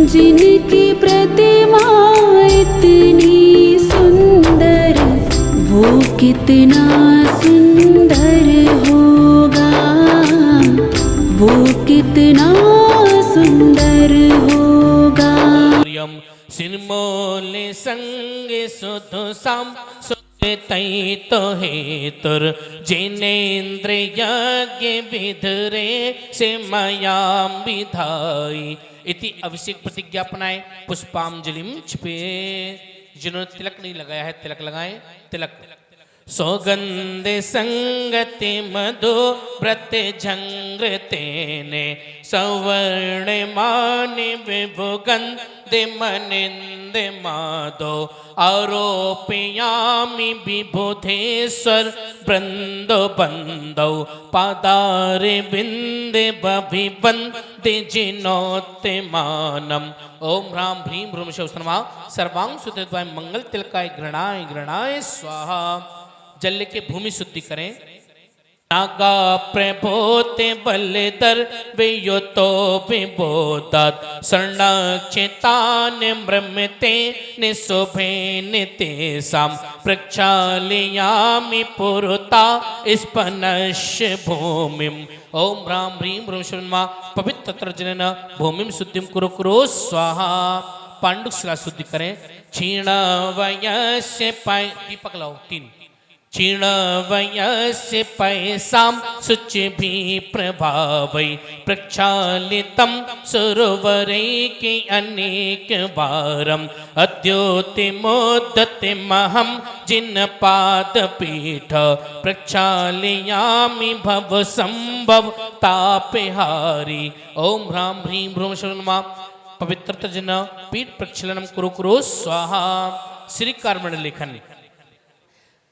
जिनकी प्रतिमा इतनी सुंदर, वो कितना सुंदर होगा, वो कितना सुंदर होगा। सिरमोले संगे सुधु साम तई तो हेतुर जिनेन्द्र यज्ञ विधरे से मयाम विधाई इति अभिषेक प्रतिज्ञापनाएं पुष्पांजलिम छिपे। जिन्होंने तिलक नहीं लगाया है तिलक लगाएं। तिलक सौगंध संगति मधु व्रत झंग्रतेने सवर्ण मानि विभुगंध मनिंद माधो आरोपयामि विबुधेश्वर वृंदो बंदौ पादारे बिंदे बभिवंदे जिनोत्तमानम। ओम ह्रां ह्रीं ह्रूं शौस्तनमा सर्वांग सुतद्वाय मंगल तिलकाय घृणाय घृणाय स्वाहा। जल के भूमि शुद्धि करें। नागा प्रभोते बलदर वियुतो विबोधात् शरणाक्षितान् मृम्यते निशुभेन तेषां प्रक्षालयामि पुरता स्पनश्य भूमिम्। ओम ह्रां ह्रीं ह्रूं शर्मा पवित्र तर्जनेन भूमिं शुद्धिं कुरु कुरु स्वाहा। पांडुक शिला शुद्धि करें। क्षीण वयस्य पाय दीपक लाओ 3 क्षीण वयस्य पैसां शुचिभि प्रभावै प्रक्षालितं सरोवरैके अनेक वारम् अद्योतिमोदतिमहं जिनपादपीठ प्रक्षालयामि भव संभव तापहारी। ओम ह्रां ह्रीं ह्रूं शर्मा पवित्र तर्जन पीठ प्रक्षालनम कुरु कुरु स्वाहा। श्री कार्मण लेखन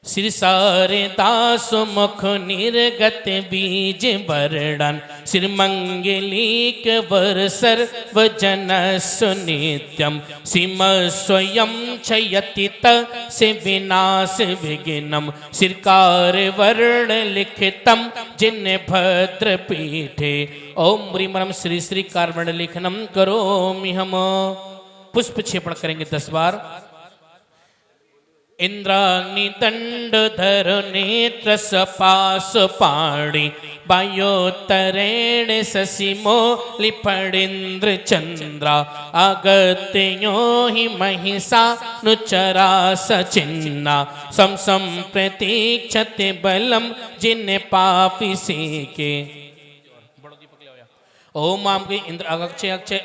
श्री सारे दास मुख निर्गत बीज वर्णन श्री मंगलीक वर सर्व जन सुनित्यम सिम स्वयं क्षयति से विनाश विघ्नम श्रीकार वर्ण लिखितम जिन भद्र पीठे। ओम ह्रीमरम श्री श्री कार्मण लेखनम करोमि हम। पुष्प क्षेपण करेंगे 10 बार। इंद्राग्नि दंडधर नेत्र सपास पाणि वायोत्तरेण शशिमौलि फणीन्द्र चंद्रा अगत्यो हि महिषा नुचरा सचिन्ना सम प्रतीक्षते बलम जिन पापी सेके। ओम आम ग्री इंद्र अक्षय अक्षय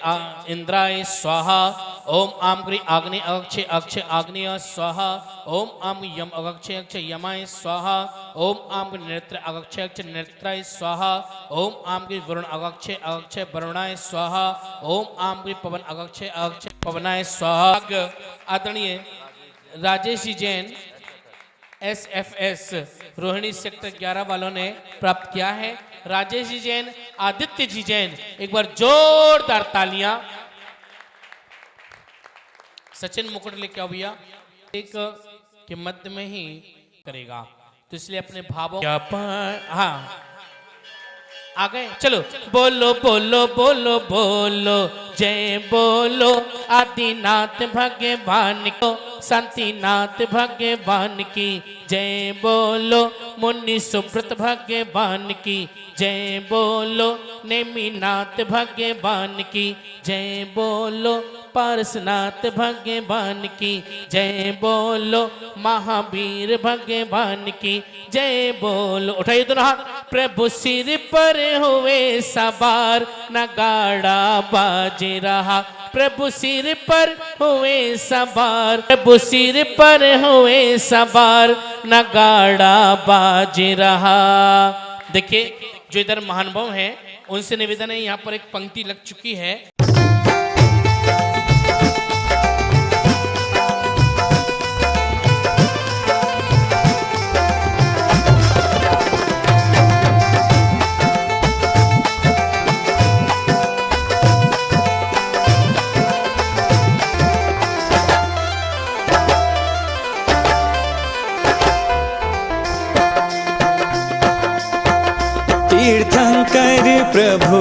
इंद्राय स्वाहा। ओम आम ग्री आग्नि अक्षय अक्षय आग्नेय स्वाहा। ओम आम यम अक्षय अक्षय यमाय स्वाहा। ओम आम ग्री नेत्र अक्षय अक्षय नेत्राय स्वाहा। ओम आम ग्री वरुण अक्षय अक्षय वरुणाय स्वाहा। ओम आम ग्री पवन अक्षय अक्षय पवनाय स्वाहा। आदरणीय राजेश जी जैन SFS रोहिणी सेक्टर 11 वालों ने प्राप्त किया है। राजेश जी जैन, आदित्य जी जैन, एक बार जोरदार तालियां। सचिन मुकुट लेके आओ भैया। एक के मध्य में ही करेगा तो इसलिए अपने भावों हाँ आ गए। चलो बोलो बोलो बोलो बोलो जय बोलो आदिनाथ भगवान को शांतिनाथ भगवान की जय बोलो मुनि सुब्रत भगवान की जय बोलो नेमिनाथ भगवान की जय बोलो पारसनाथ भगवान की जय बोलो महावीर भगवान की जय बोलो। उठाइए दोनों हाथ। प्रभु सिर पर हुए सवार नगाड़ा बाज रहा। प्रभु सिर पर हुए सवार प्रभु सिर पर हुए सवार नगाड़ा बाज रहा। देखिए जो इधर महानुभाव हैं उनसे निवेदन है, यहाँ पर एक पंक्ति लग चुकी है। तीर्थंकर प्रभु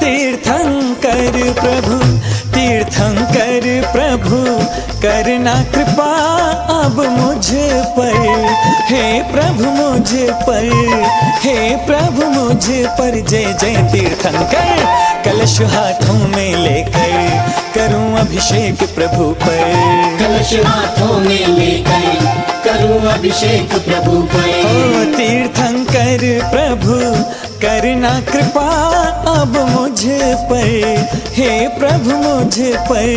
तीर्थंकर प्रभु तीर्थंकर प्रभु करना कृपा अब मुझ पर, हे प्रभु मुझ पर, हे प्रभु मुझ पर। जय जय तीर्थंकर कलश हाथों में लेकर करूं अभिषेक प्रभु पर, कलश हाथों में लेकर करूं अभिषेक प्रभु पर। ओ तीर्थंकर प्रभु करना कृपा अब मुझ पर, हे प्रभु मुझ पर,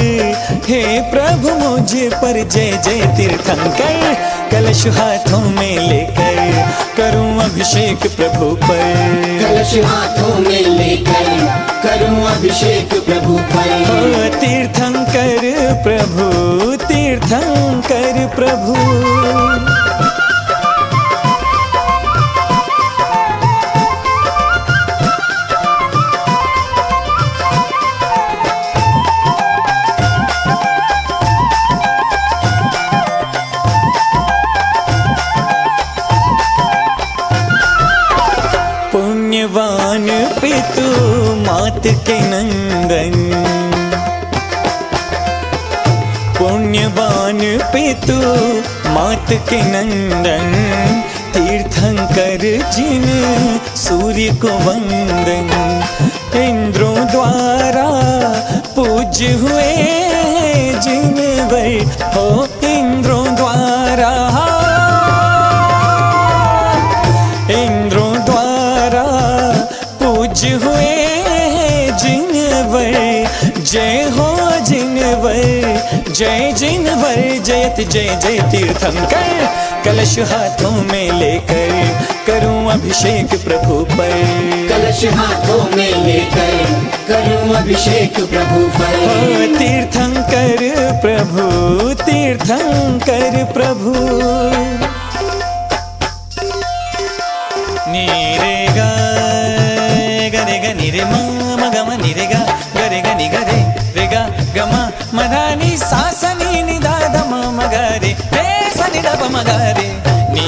हे प्रभु मुझ पर। जय जय तीर्थंकर कलश हाथों में लेकर करूं अभिषेक प्रभु पर, कलश हाथों में लेकर करूं अभिषेक प्रभु पर। ओ तीर्थंकर प्रभु, तीर्थंकर प्रभु। पुण्यवान पितु मात के नंदन, पुण्यवान पितु मात के नंदन। तीर्थंकर जिन सूर्य को वंदन, इंद्रों द्वारा पूज्य हुए जिन वर हो, इंद्रों द्वारा, इंद्रों द्वारा पूज्य हुए जिनवर। जय हो जिनवर, जय जिनवर। जयत जय जय तीर्थंकर कलश हाथों में लेकर करूं अभिषेक प्रभु पर, कलश हाथों में लेकर करूं अभिषेक प्रभु पर। ओ तीर्थंकर प्रभु, तीर्थंकर प्रभु। नीरे गा गरे ग निरे मा म ग म निरे गा गरे ग नि गरे रे गा ग म म धा नि सा स नि नि धा ध म म ग रे रे स नि ध प म ग रे नि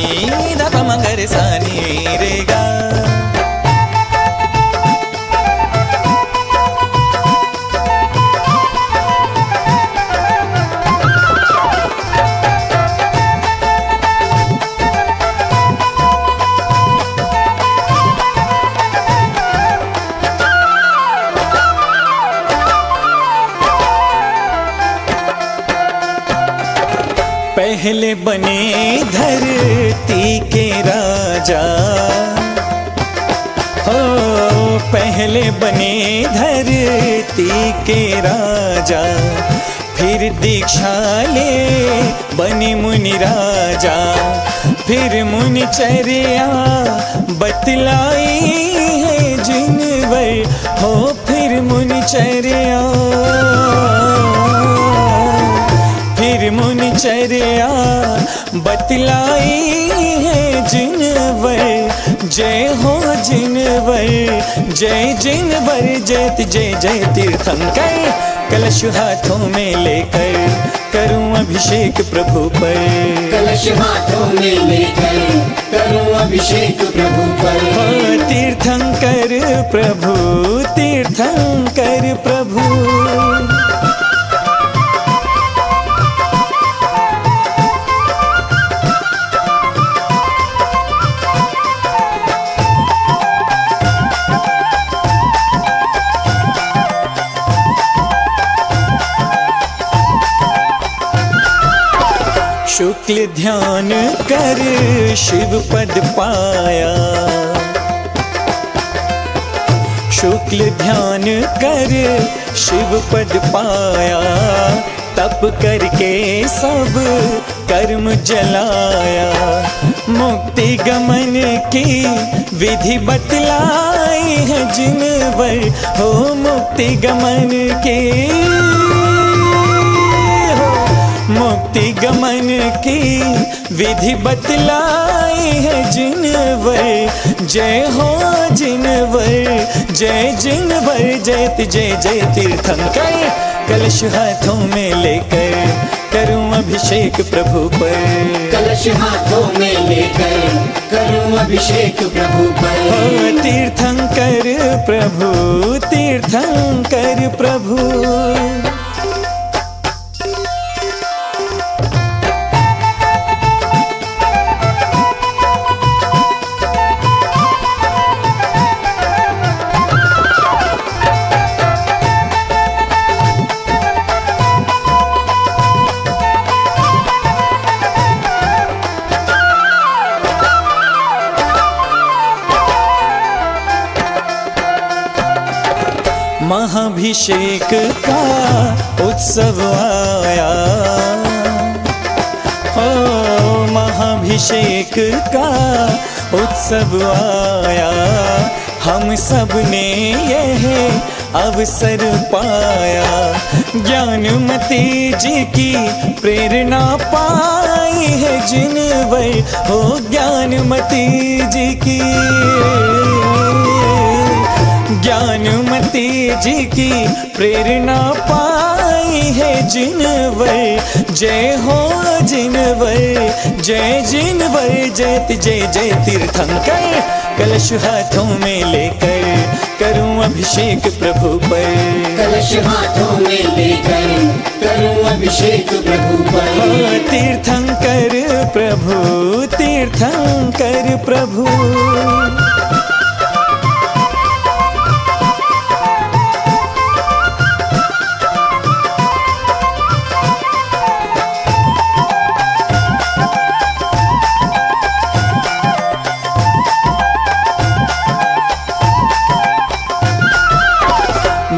ध प म ग रे सा नि रे गा। पहले बने धरती के राजा, हो पहले बने धरती के राजा। फिर दीक्षा ले बने मुनि राजा, फिर मुनि चर्या बतलाई है जिनवर हो, फिर मुनि चर्या, फिर मुनि चर्या बतलाई है जिनवर। जय हो जिनवर, जय जिनवर। जयत जय जय तीर्थंकर कलश हाथों में लेकर करूं अभिषेक प्रभु पर, कलश हाथों में लेकर करूं अभिषेक प्रभु पर। ओ तीर्थंकर प्रभु, तीर्थंकर प्रभु। शुक्ल ध्यान कर शिव पद पाया, शुक्ल ध्यान कर शिव पद पाया। तप करके सब कर्म जलाया, मुक्ति गमन की विधि बतलाई है जिनवर हो, मुक्ति गमन की, मुक्ति गमन की विधि बतलाई है जिनवर। जय हो जिनवर, जय जिनवर। जयत जय जय तीर्थंकर कलश हाथों में लेकर करूं अभिषेक प्रभु पर, कलश हाथों में लेकर करूं अभिषेक प्रभु पर। ओ तीर्थंकर प्रभु, तीर्थंकर प्रभु। महाभिषेक का उत्सव आया। हो महाभिषेक का उत्सव आया, हम सब ने यह अवसर पाया। ज्ञानमती जी की प्रेरणा पाई है जिनवर, हो ज्ञानमती जी की, ज्ञानमती जी की प्रेरणा पाई है जिनवर। जय हो जिनवर, जय जिनवर, जय जय जय तीर्थंकर। कलश हाथों में लेकर करूं अभिषेक प्रभु पर, कलश हाथों में लेकर करूं अभिषेक प्रभु पर। तीर्थंकर प्रभु, तीर्थंकर प्रभु।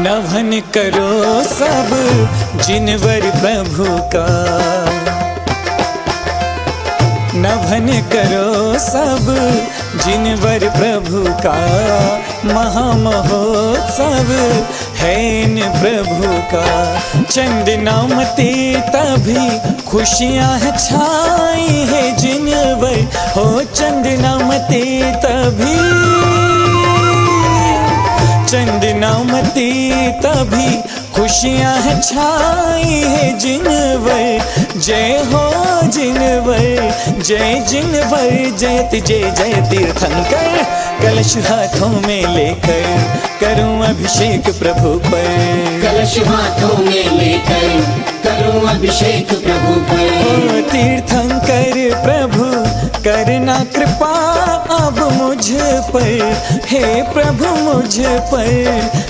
नभन करो सब जिनवर प्रभु का, नभन करो सब जिनवर प्रभु का। महामहोत्सव है इन प्रभु का। चंदनामती तभी खुशियाँ है छाई है जिनवर, हो चंदनामती तभी, चंदनामती तभी खुशियाँ है छाई है जिनवर। जय हो जिनवर, जय जिनवर, जय जय जय तीर्थंकर। कलश हाथों में लेकर करूं अभिषेक प्रभु पर, कलश हाथों में लेकर करूं अभिषेक प्रभु पर। तीर्थंकर प्रभु करना कृपा अब मुझ पर, हे प्रभु मुझ पर,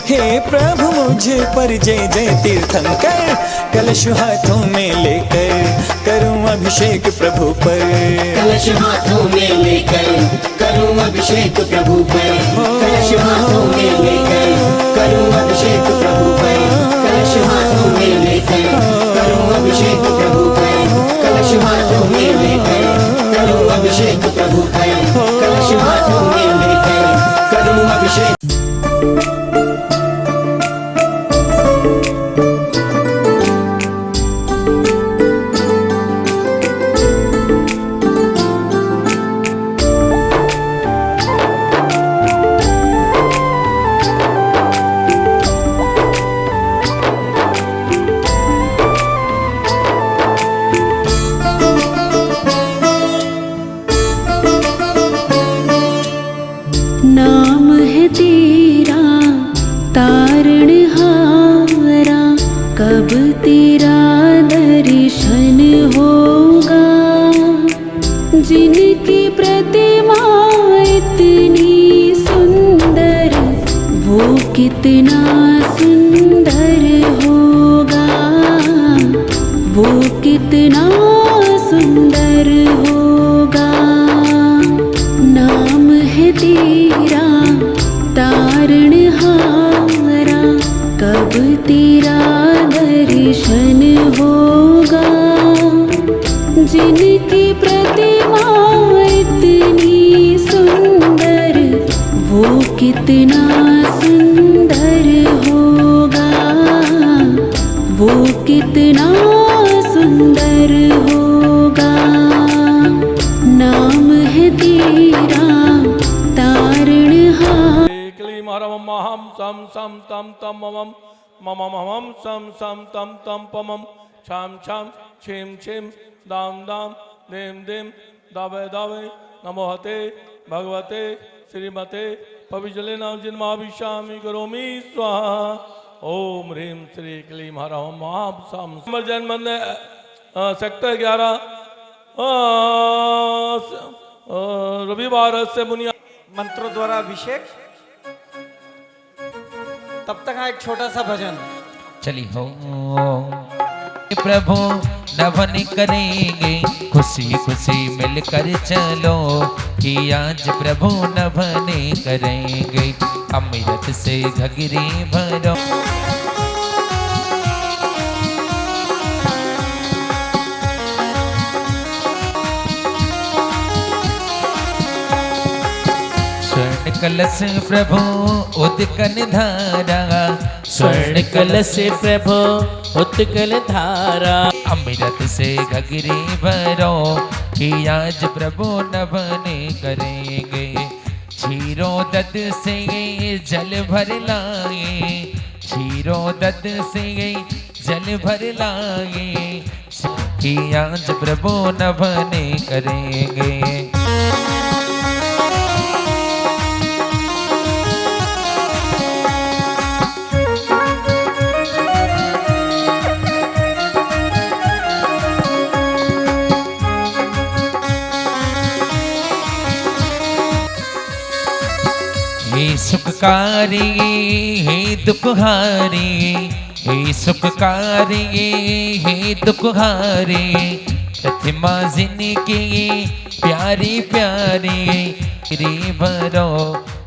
हे प्रभु मुझ पर। जय जय तीर्थंकर। कलश हाथों में लेकर करूं अभिषेक प्रभु पर, कलश हाथों में लेकर करूं अभिषेक प्रभु पर। कलश हाथों में लेकर करूं अभिषेक प्रभु पर, कलश हाथों में लेकर करूं अभिषेक प्रभु पर। कलश हाथों में लेकर करूं अभिषेक प्रभु पर, कलश हाथों में लेकर करूं अभिषेक। नाम है तेरा तारणहारा, कब तेरा दर्शन होगा। जिनकी प्रतिमा इतनी सुंदर, वो कितना सुंदर होगा, वो कितना सुंदर होगा। नाम है तेरा तारणहारा, कब तेरा दर्शन होगा। जिनकी प्रतिमा इतनी सुंदर, वो कितना सुंदर होगा, वो कितना सुंदर होगा। नाम है तेरा तारणहारा। क्लीं हरं महं सं सं तं तं ममं ममं हमं सं सं तं तं पमं छां छां छीं छीं दां दां दीं दीं दावे दावे। नमो हते भगवते श्रीमते पविजलेन जिन्माभिषामि करोमि स्वाहा। ओम ह्रीं श्री क्लीं हरं महं सं। जैन मंदिर सेक्टर 11 रविवार से बुनियाद मंत्रों द्वारा अभिषेक। तब तक एक छोटा सा भजन। चली हो प्रभु नभन करेंगे, खुशी खुशी मिलकर चलो कि आज प्रभु नभन करेंगे। अमृत से घघरी भरो। कलश प्रभु उदकन धारा, स्वर्ण कलश प्रभु उत्कल धारा। अमृत से घघरी भरो कि आज प्रभु नभने करेंगे। क्षीरो दद से जल भर लाए, क्षीरो दद से जल भर लाए कि आज प्रभु नभने करेंगे। हे सुखकारी हे दुखहारी, हे सुखकारी हे दुखहारी, प्रतिमा जिनकी प्यारी प्यारी रे भरो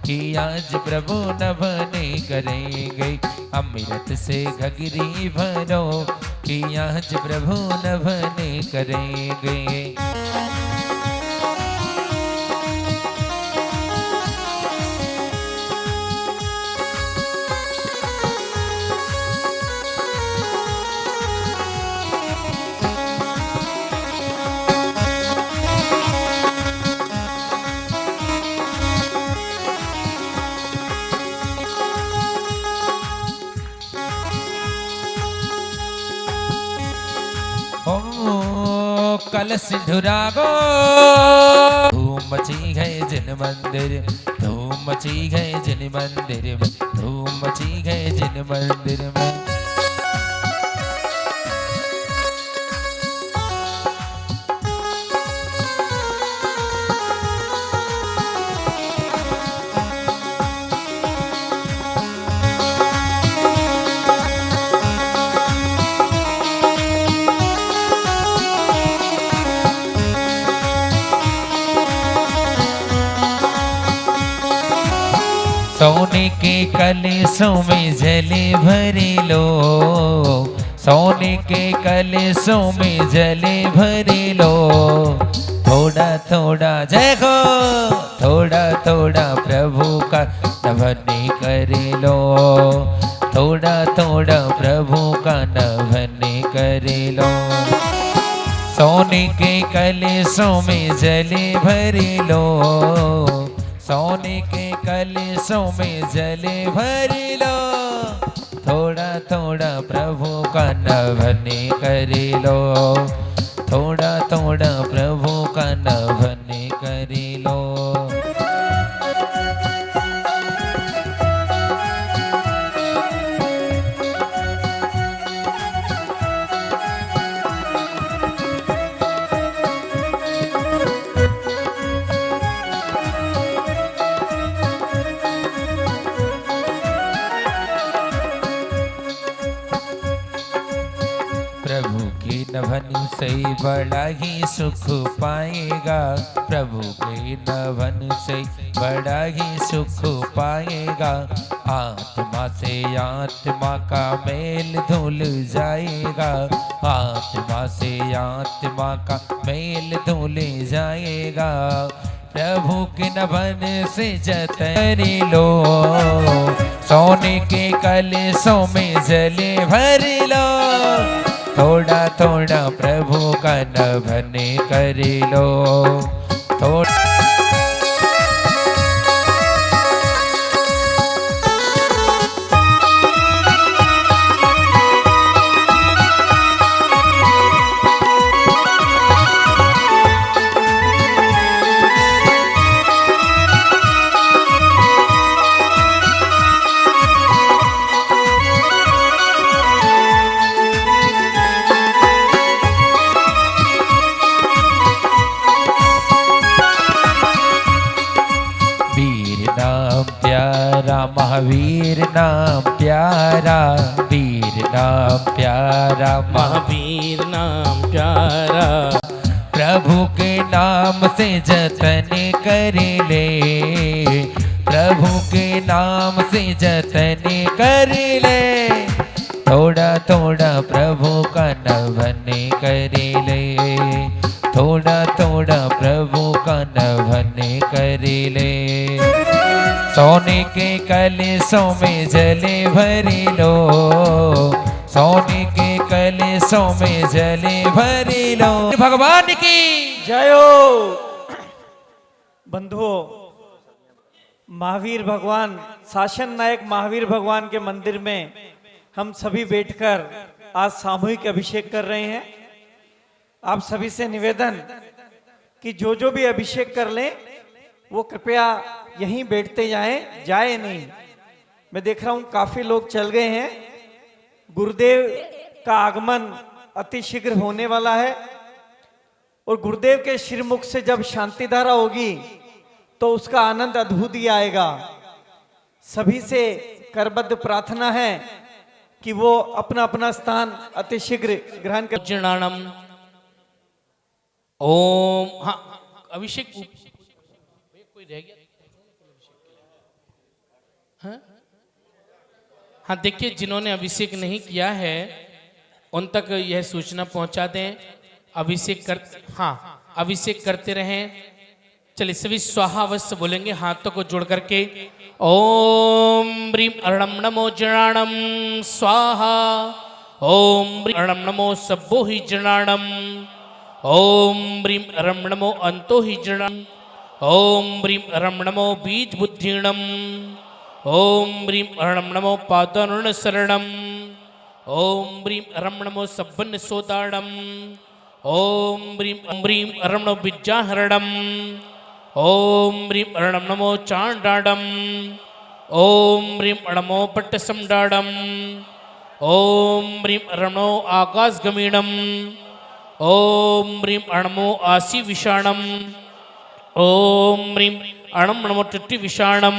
कि आज प्रभु नभने करेंगे। अमृत से घघरी भरो कि आज प्रभु नभने करेंगे। कलश धुरागो धूम मची है जिन मंदिर, धूम मची है जिन मंदिर में, धूम मची है जिन मंदिर में। सोने के कलशों में जले भर लो, सोने के कलशों में जले भर लो। थोड़ा थोड़ा जय हो, थोड़ा थोड़ा प्रभु का नभने कर लो, थोड़ा थोड़ा प्रभु का नभने कर लो। सोने के कलशों में जले भर लो, सोने के कलशों में जले भर लो। थोड़ा थोड़ा प्रभु का नभने कर लो, थोड़ा थोड़ा प्रभु का नभने कर लो। प्रभु के नभन से बड़ा ही सुख पाएगा, प्रभु के नभन से बड़ा ही सुख पाएगा। आत्मा से आत्मा का मेल धुल जाएगा, आत्मा से आत्मा का मेल धुल जाएगा। प्रभु के नभन से जतन लो, सोने के कलशों में जले भर लो। थोड़ा थोड़ा प्रभु का नभने कर लो, थोड़ा महावीर नाम प्यारा, वीर नाम प्यारा, महावीर नाम प्यारा। प्रभु के नाम से जतन कर ले, प्रभु के नाम से जतन कर ले। थोड़ा थोड़ा प्रभु का नभन कर ले, थोड़ा थोड़ा प्रभु का नभन कर ले। सोने के कलशों में जले भरी लो, सोने के कलशों में जले भरी लो। भगवान की जय हो। बंधुओं, महावीर भगवान, शासन नायक महावीर भगवान के मंदिर में हम सभी बैठकर आज सामूहिक अभिषेक कर रहे हैं। आप सभी से निवेदन कि जो भी अभिषेक कर लें वो कृपया यहीं बैठते जाए नहीं। मैं देख रहा हूं काफी लोग चल गए हैं। गुरुदेव का आगमन अति शीघ्र होने वाला है और गुरुदेव के श्रीमुख से जब शांति धारा होगी तो उसका आनंद अद्भुत ही आएगा। सभी से करबद्ध प्रार्थना है कि वो अपना अपना स्थान अति शीघ्र ग्रहण कर। जनानम ओम। हाँ, अभिषेक कोई रह गया? हाँ? हाँ, देखिए, जिन्होंने अभिषेक नहीं किया है उन तक यह सूचना पहुंचा दें। अभिषेक कर, हाँ, अभिषेक करते रहें। चलिए सभी स्वाहा अवश्य बोलेंगे हाथों को जोड़ करके। ओम ब्रीम अर्णम नमो जनाणम स्वाहा। ओम ब्रीम अर्णम नमो सब्बो ही जनाणम। ओम ब्रीम अर्णम नमो अंतो ही जनाणम। ओम ब्रीम अर्णम नमो बीज बुद्धिणम। ओम ब्रीम अर्णम नमो पादरुण शरणम। ओम ब्रीम अर्णम नमो सब्बन सोदाणम। ओम ब्रीम अर्णम नमो विद्याहरणम। ओम ब्रीम अर्णम नमो चांडाडम। ओम ब्रीम अर्णमो पट्टसमडाडम। ओम ब्रीम अर्णमो आकाशगमीणम। ओम ब्रीम अर्णमो आसी विषाणम। ओम ब्रीम अर्णम नमो टट्टी विषाणम।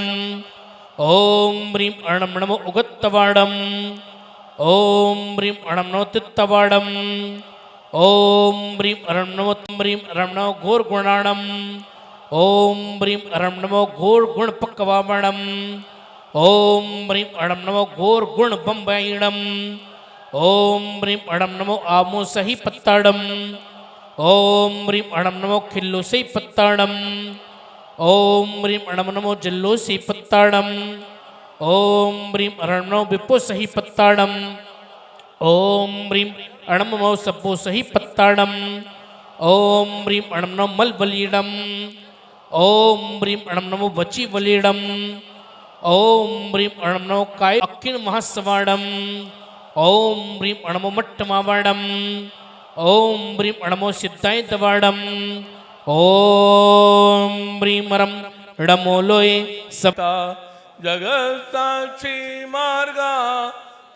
ओम ब्रीम अर्णम नमो उगत्तवाडम। ओम ब्रीम अर्णम नमो तित्तवाडम। ओम ब्रीम अर्णम नमो ब्रीम अर्णम नमो घोर गुणाणम। ओम ब्रीम अर्णम नमो घोर गुण पक्वामणम। ओम ब्रीम अर्णम नमो घोर गुण बम्बैणम। ओम ब्रीम अर्णम नमो आमो सही पत्ताड़म। ओम ब्रीम अर्णम नमो खिल्लो सही पत्ताड़म। ओम ब्रीम अर्णम नमो जल्लो सही पत्ताड़म। ओम ब्रीम अर्णम नमो विपो सही पत्ताड़म। ओम ब्रीम अर्णम नमो सब्बो सही पत्ताड़म। ओम ब्रीम अर्णम नमो मलबलीडम। ओम ब्रीम अर्णम नमो वची वलीडम। ओम ब्रीम अर्णम नमो काय अक्किन महासवाडम। ओम ब्रीम अर्णमो मट्टमावाडम। ओम ब्रीम अर्णमो सिद्धाय दवाडम। ओम ब्रीम अरम ड़मोलोए सप्ता जगत साक्षी मार्गा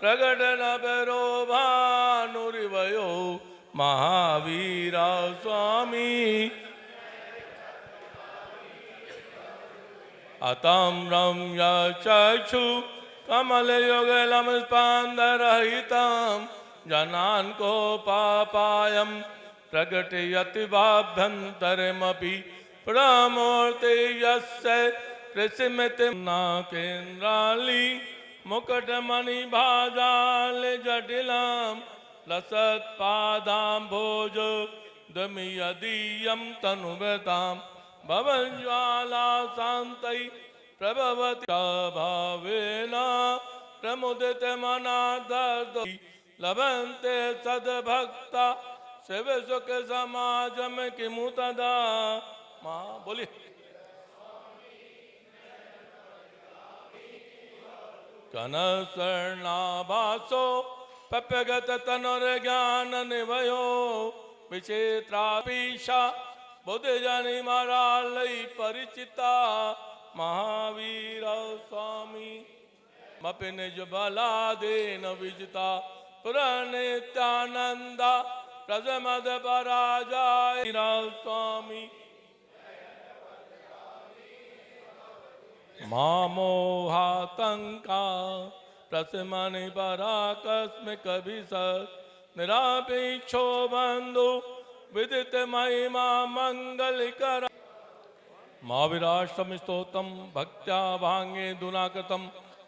प्रगट नबरो भानुरिवयो महावीरा स्वामी अतम रम्य चक्षु कमल युगलम स्पंदरहितम जनान को पापायम प्रगटयति वाभ्यंतरमपि प्रमूर्ति यस्य प्रसिमिति नाकेन्द्राली मुकुटमणि भाजाल जटिलम लसत्पादाम्भोज दमियदीयं तनुवतां भवज्वाला शान्तै प्रभवति भावेन प्रमुदित मनादर्द लभन्ते सद्भक्ता शिव सुख समाजम किमु तदा। माँ बोलिए। कन शरणाभासो पप्यगत तनुर्ज्ञान निवयो विचित्रापीशा बुद्ध जनि मारालय परिचिता महावीर स्वामी मपि निज बलादेन विजिता पुरनित्यानंदा प्रजमद पराजय स्वामी मामोहातंका प्रसमनि पराकस्मिक विसत् निरापेक्षो बंधु विदित महिमा मंगलकर महावीराष्टमी स्तोत्रम भक्त्या भांगे दुनाकृतम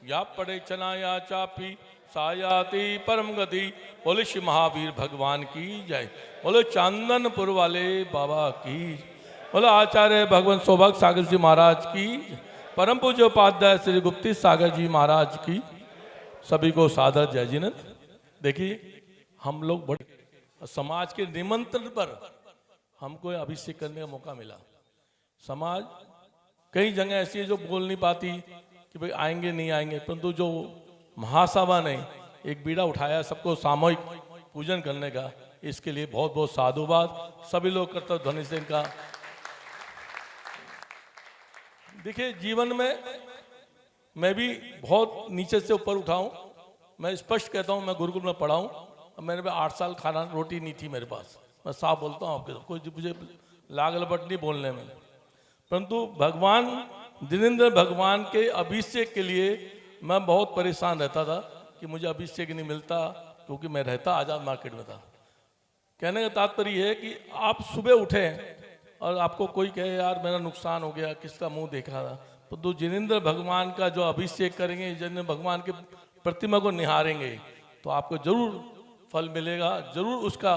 या पड़े चनाया चापी सायाति परम गति। बोले श्री महावीर भगवान की जय। बोलो चांदनपुर वाले बाबा की। बोलो आचार्य भगवान सौभाग्य सागर जी महाराज की। परम पूज्य उपाध्याय श्री गुप्ती सागर जी महाराज की सभी को सादर जय जिनत। देखिए हम लोग बड़े समाज के निमंत्रण पर हमको अभिषेक करने का मौका मिला। समाज कई जगह ऐसी है जो बोल नहीं पाती कि भाई आएंगे नहीं आएंगे, परंतु जो महासभा ने एक बीड़ा उठाया सबको सामूहिक पूजन करने का, इसके लिए बहुत बहुत साधुवाद। सभी लोग कर्तव्य ध्वनि से इनका। देखिए जीवन में मैं भी बहुत नीचे से ऊपर उठा हूँ। मैं स्पष्ट कहता हूँ, मैं गुरुकुल में पढ़ा हूँ। मेरे पे 8 साल खाना रोटी नहीं थी मेरे पास। मैं साफ बोलता हूँ आपके, कोई मुझे लाग लपट नहीं बोलने में। परंतु भगवान जिनेंद्र भगवान के अभिषेक के लिए मैं बहुत परेशान रहता था कि मुझे अभिषेक नहीं मिलता, क्योंकि मैं रहता आज़ाद मार्केट में था। कहने का तात्पर्य है कि आप सुबह उठे और आपको कोई कहे यार मेरा नुकसान हो गया, किसका मुंह देखा था, तो जिनेंद्र भगवान का जो अभिषेक करेंगे, जिनेंद्र भगवान के प्रतिमा को निहारेंगे, तो आपको जरूर फल मिलेगा, जरूर उसका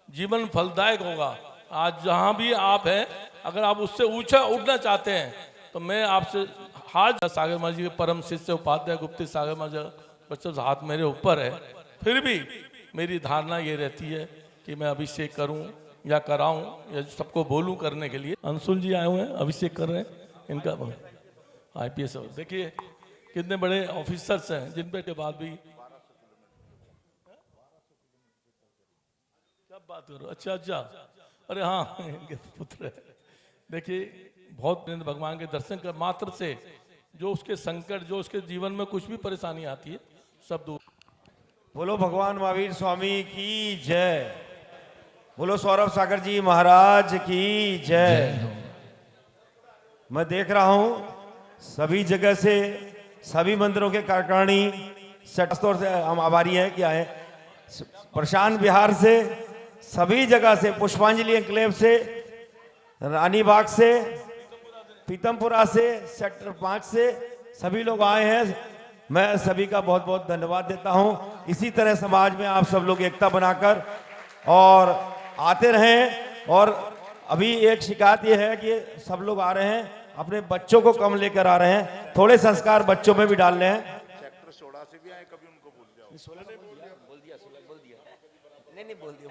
जीवन फलदायक होगा। आज जहाँ भी आप हैं, अगर आप उससे ऊंचा उठना चाहते हैं तो मैं आपसे हाथ, सागर माँ जी के परम शिष्य उपाध्याय गुप्ती सागर माँ जी बच्चों से हाथ मेरे ऊपर है, फिर भी मेरी धारणा ये रहती है कि मैं अभिषेक करूं या कराऊं या सबको बोलूं करने के लिए। अंशुल जी आए हुए हैं, अभिषेक कर रहे हैं इनका IPS। देखिए कितने बड़े ऑफिसर्स हैं जिन पे के बाद भी क्या बात करो। अच्छा अच्छा, अरे हाँ इनके पुत्र है। देखिए बहुत भगवान के दर्शन कर मात्र से जो उसके संकट, जो उसके जीवन में कुछ भी परेशानी आती है, सब दूर। बोलो भगवान महावीर स्वामी की जय। बोलो सौरभ सागर जी महाराज की जय। मैं देख रहा हूं सभी जगह से, सभी मंदिरों के कार्यकारिणी तौर से हम आभारी हैं कि आए। प्रशांत बिहार से, सभी जगह से, पुष्पांजलि एन्क्लेव से, रानी बाग से, पीतमपुरा से, सेक्टर 5 से सभी लोग आए हैं। मैं सभी का बहुत बहुत धन्यवाद देता हूं। इसी तरह समाज में आप सब लोग एकता बनाकर और आते रहें। और अभी एक शिकायत ये है कि सब लोग आ रहे हैं, अपने बच्चों को कम लेकर आ रहे हैं, थोड़े संस्कार बच्चों में भी डाल रहे हैं। सेक्टर 16 से भी आए, कभी उनको भूल जाओ। बोल दिया नहीं बोल दिया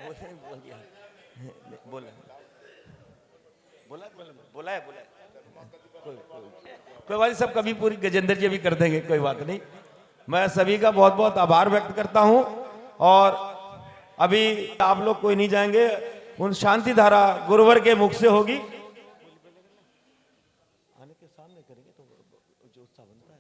बोला है कोई बात, सब कभी पूरी गजेंद्र जी भी कर देंगे, कोई बात नहीं। मैं सभी का बहुत बहुत आभार व्यक्त करता हूं। और अभी आप लोग कोई नहीं जाएंगे, उन शांति धारा गुरुवर के मुख से होगी। आने के सामने करेंगे तो जो उत्साह बनता है,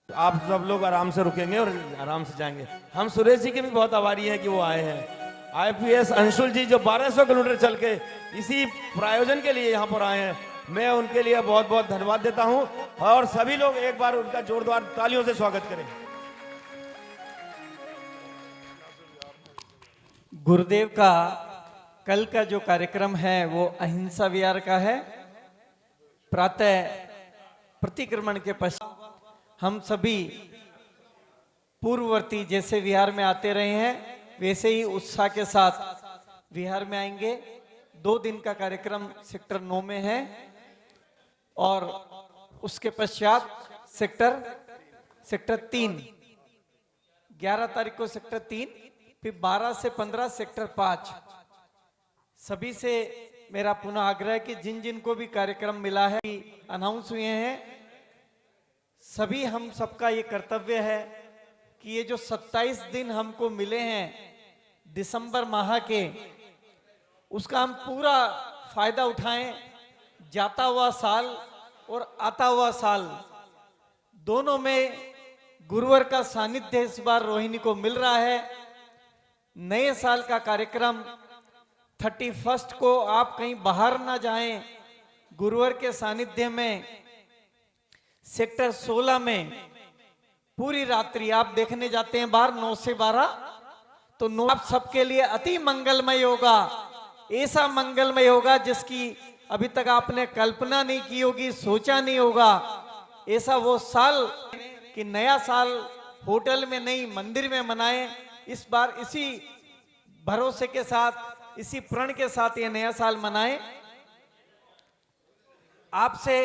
आप सब लोग आराम से रुकेंगे और आराम से जाएंगे। हम सुरेश जी के भी बहुत आभारी हैं कि वो आए हैं। IPS अंशुल जी जो 1200 किलोमीटर चल के इसी प्रायोजन के लिए यहाँ पर आए हैं, मैं उनके लिए बहुत बहुत धन्यवाद देता हूं। और सभी लोग एक बार उनका जोरदार तालियों से स्वागत करें। गुरुदेव का कल का जो कार्यक्रम है वो अहिंसा विहार का है। प्रातः प्रतिक्रमण के पश्चात हम सभी पूर्ववर्ती जैसे विहार में आते रहे हैं, वैसे ही उत्साह के साथ विहार में आएंगे। 2 दिन का कार्यक्रम सेक्टर 9 में है और उसके पश्चात सेक्टर 3, 11 तारीख को सेक्टर 3, फिर 12 से 15 सेक्टर 5। सभी से मेरा पुनः आग्रह है कि जिन जिन को भी कार्यक्रम मिला है, अनाउंस हुए हैं, सभी हम सबका ये कर्तव्य है कि ये जो 27 दिन हमको मिले हैं दिसंबर माह के, उसका हम पूरा फायदा उठाएं। जाता हुआ साल और आता हुआ साल दोनों में गुरुवर का सानिध्य इस बार रोहिणी को मिल रहा है। नए साल का कार्यक्रम 31 को आप कहीं बाहर ना जाएं, गुरुवर के सानिध्य में सेक्टर 16 में पूरी रात्रि आप देखने जाते हैं बाहर 9 से 12, तो 9 आप सबके लिए अति मंगलमय होगा। ऐसा मंगलमय होगा जिसकी अभी तक आपने कल्पना नहीं की होगी, सोचा नहीं होगा। ऐसा वो साल कि नया साल होटल में नहीं मंदिर में मनाएं। इस बार इसी भरोसे के साथ, इसी प्रण के साथ ये नया साल मनाएं। आपसे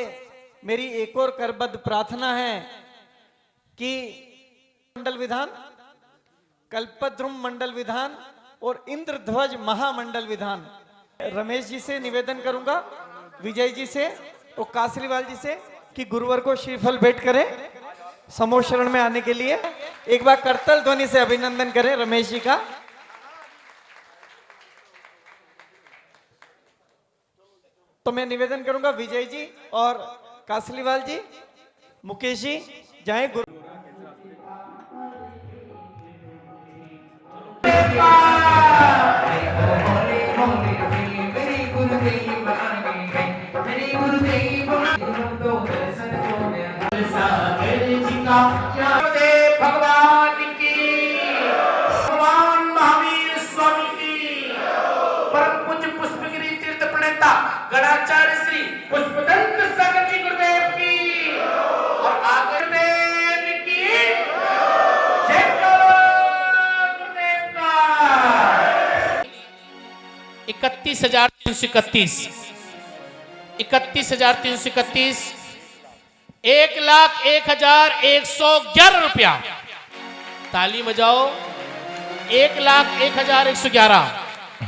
मेरी एक और करबद्ध प्रार्थना है कि मंडल विधान, कल्पद्रुम मंडल विधान और इंद्रध्वज महामंडल विधान, रमेश जी से निवेदन करूंगा, विजय जी से और कासरीवाल जी से कि गुरुवर को श्रीफल भेंट करें समूह शरण में आने के लिए। एक बार करतल ध्वनि से अभिनंदन करें रमेश जी का। तो मैं निवेदन करूंगा विजय जी और कासलीवाल जी, मुकेश जी जाएं गुरु। भगवान की, भगवान महावीर स्वामी की, परम पूज्य पुष्पगिरी तीर्थ प्रणेता गणाचार्य श्री पुष्पदंत सागर जी गुरुदेव की और आगे देव की जय गुरुदेव का। 31,331 31,331 1,01,111 रुपया। ताली बजाओ। 1,01,111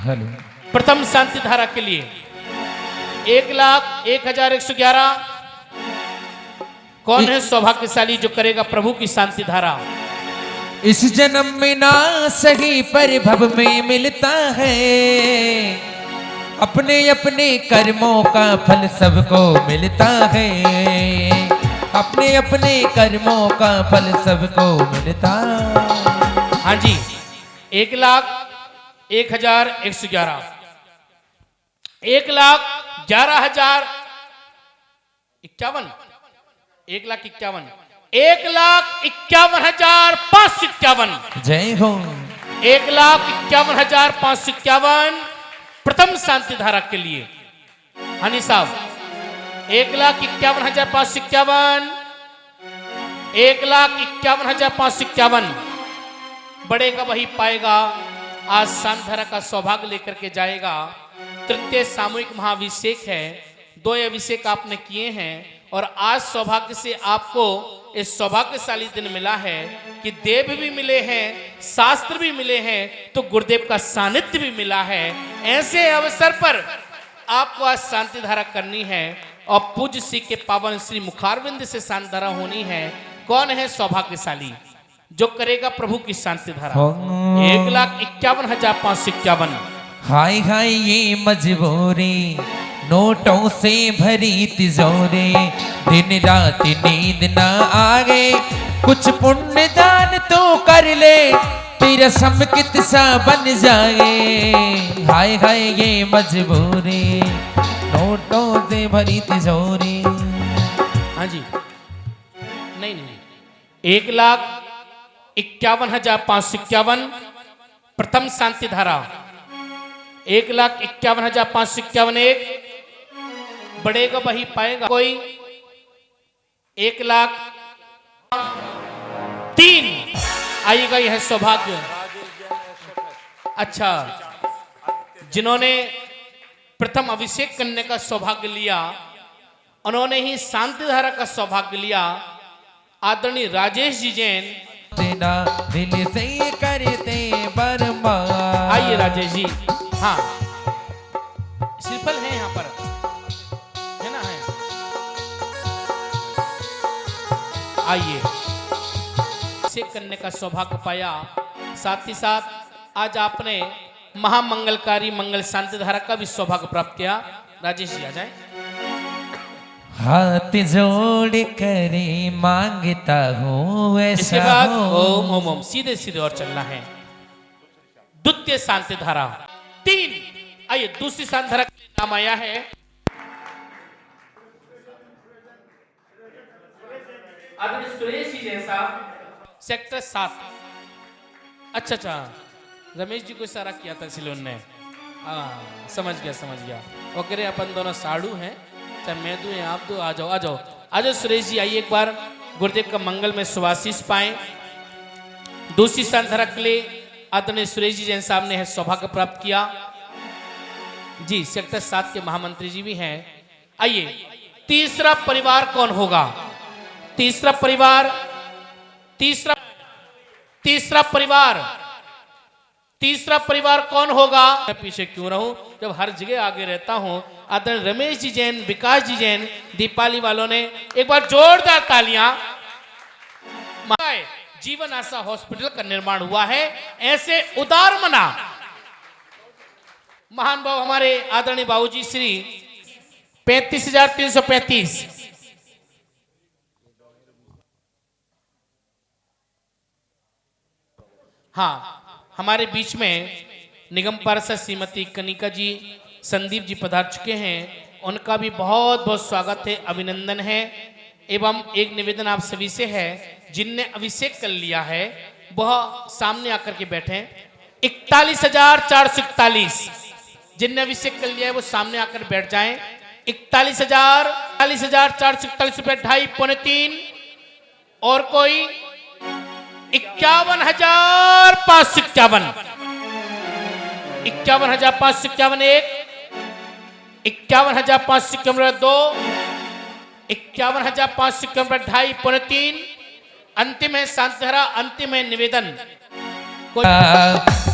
हेलो प्रथम शांति धारा के लिए। 1,01,111 कौन है सौभाग्यशाली जो करेगा प्रभु की शांति धारा? इस जन्म में ना सही पर भव में मिलता है, अपने अपने कर्मों का फल सबको मिलता है, अपने अपने कर्मों का फल सबको मिलता। हाँ जी, 1,01,111 1,11,051 1,51,051 1,51,551 जय हो। 1,51,551 प्रथम शांति धारा के लिए। हनी साहब 1,51,551 1,51,551 बढ़ेगा वही पाएगा। आज शांति धारा का सौभाग्य लेकर के जाएगा। तृतीय सामूहिक महाअभिषेक है। 2 अभिषेक आपने किए हैं और आज सौभाग्य से आपको इस सौभाग्यशाली दिन मिला है कि देव भी मिले हैं, शास्त्र भी मिले हैं, तो गुरुदेव का सानिध्य भी मिला है। ऐसे अवसर पर आपको आज शांति धारा करनी है और पूज्य श्री के पावन श्री मुखारविंद से शांति धारा होनी है। कौन है सौभाग्यशाली जो करेगा प्रभु की शांति धारा? 1,51,551। हाय हाय ये मजबूरी, नोटों से भरी तिजोरी, दिन रात नींद ना आगे, कुछ पुण्य दान तो कर ले, तेरा समकित सा बन जाए। हाय हाय ये मजबूरी, नोटों से भरी तिजोरी। हाँ जी, नहीं 1,51,551 प्रथम शांति धारा। 1,51,551 एक बढ़ेगा वही पाएगा। कोई 1,03,000 आएगा। यह सौभाग्य। अच्छा, जिन्होंने प्रथम अभिषेक करने का सौभाग्य लिया उन्होंने ही शांति धारा का सौभाग्य लिया। आदरणीय राजेश जी जैन तेरा दिल से करते बर्बाद। आइए राजेश जी। हाँ, श्रीफल है यहाँ पर, है ना? है, आइए। अभिषेक करने का सौभाग्य पाया, साथ ही साथ आज आपने महामंगलकारी मंगल शांति धारा का भी सौभाग्य प्राप्त किया। राजेश जी आ जाए। हाथ जोड़ करे मांगता हूँ इसके ऐसा बाद हो। ओम ओम ओम सीधे सीधे और चलना है। द्वितीय शांति धारा 3। आइए दूसरी शांति धारा का नाम आया है आदरणीय सुरेश जी जैसा, सेक्टर 7। अच्छा, रमेश जी को इशारा किया था इसलिए उन्होंने। समझ गया। ओके, अपन दोनों साड़ू हैं, चाहे मैं दूं या आप दो। आ जाओ सुरेश जी, आइए एक बार गुरुदेव का मंगल में सुआशीष पाएं। दूसरी शांति धारा के लिए आदरणीय सुरेश जी जैन साहब ने सौभाग्य प्राप्त किया। जी, सेक्टर 7 के महामंत्री जी भी हैं। आइए तीसरा परिवार कौन होगा? तीसरा परिवार कौन होगा? मैं पीछे क्यों रहूं जब हर जगह आगे रहता हूं। आदरणीय रमेश जी जैन, विकास जी जैन, दीपाली वालों ने एक बार जोरदार तालियां। जीवन आशा हॉस्पिटल का निर्माण हुआ है। ऐसे उदार मना महान भाव हमारे आदरणीय बाबूजी श्री 35,335। हाँ, हमारे बीच में निगम पार्षद श्रीमती कनिका जी, संदीप जी पधार चुके हैं। उनका भी बहुत बहुत स्वागत है, अभिनंदन है। एवं एक निवेदन आप सभी से है, जिनने अभिषेक कर लिया है वह सामने आकर के बैठे। 41,441 जिनने अभिषेक कर लिया है वो सामने आकर बैठ जाएं। 41,441 रुपए 2.5 पौने 3। और कोई 51,551, 51,551 1, 51,551 2, 51,551 2.5 पौने 3। अंतिम है शांतहरा, अंतिम है निवेदन।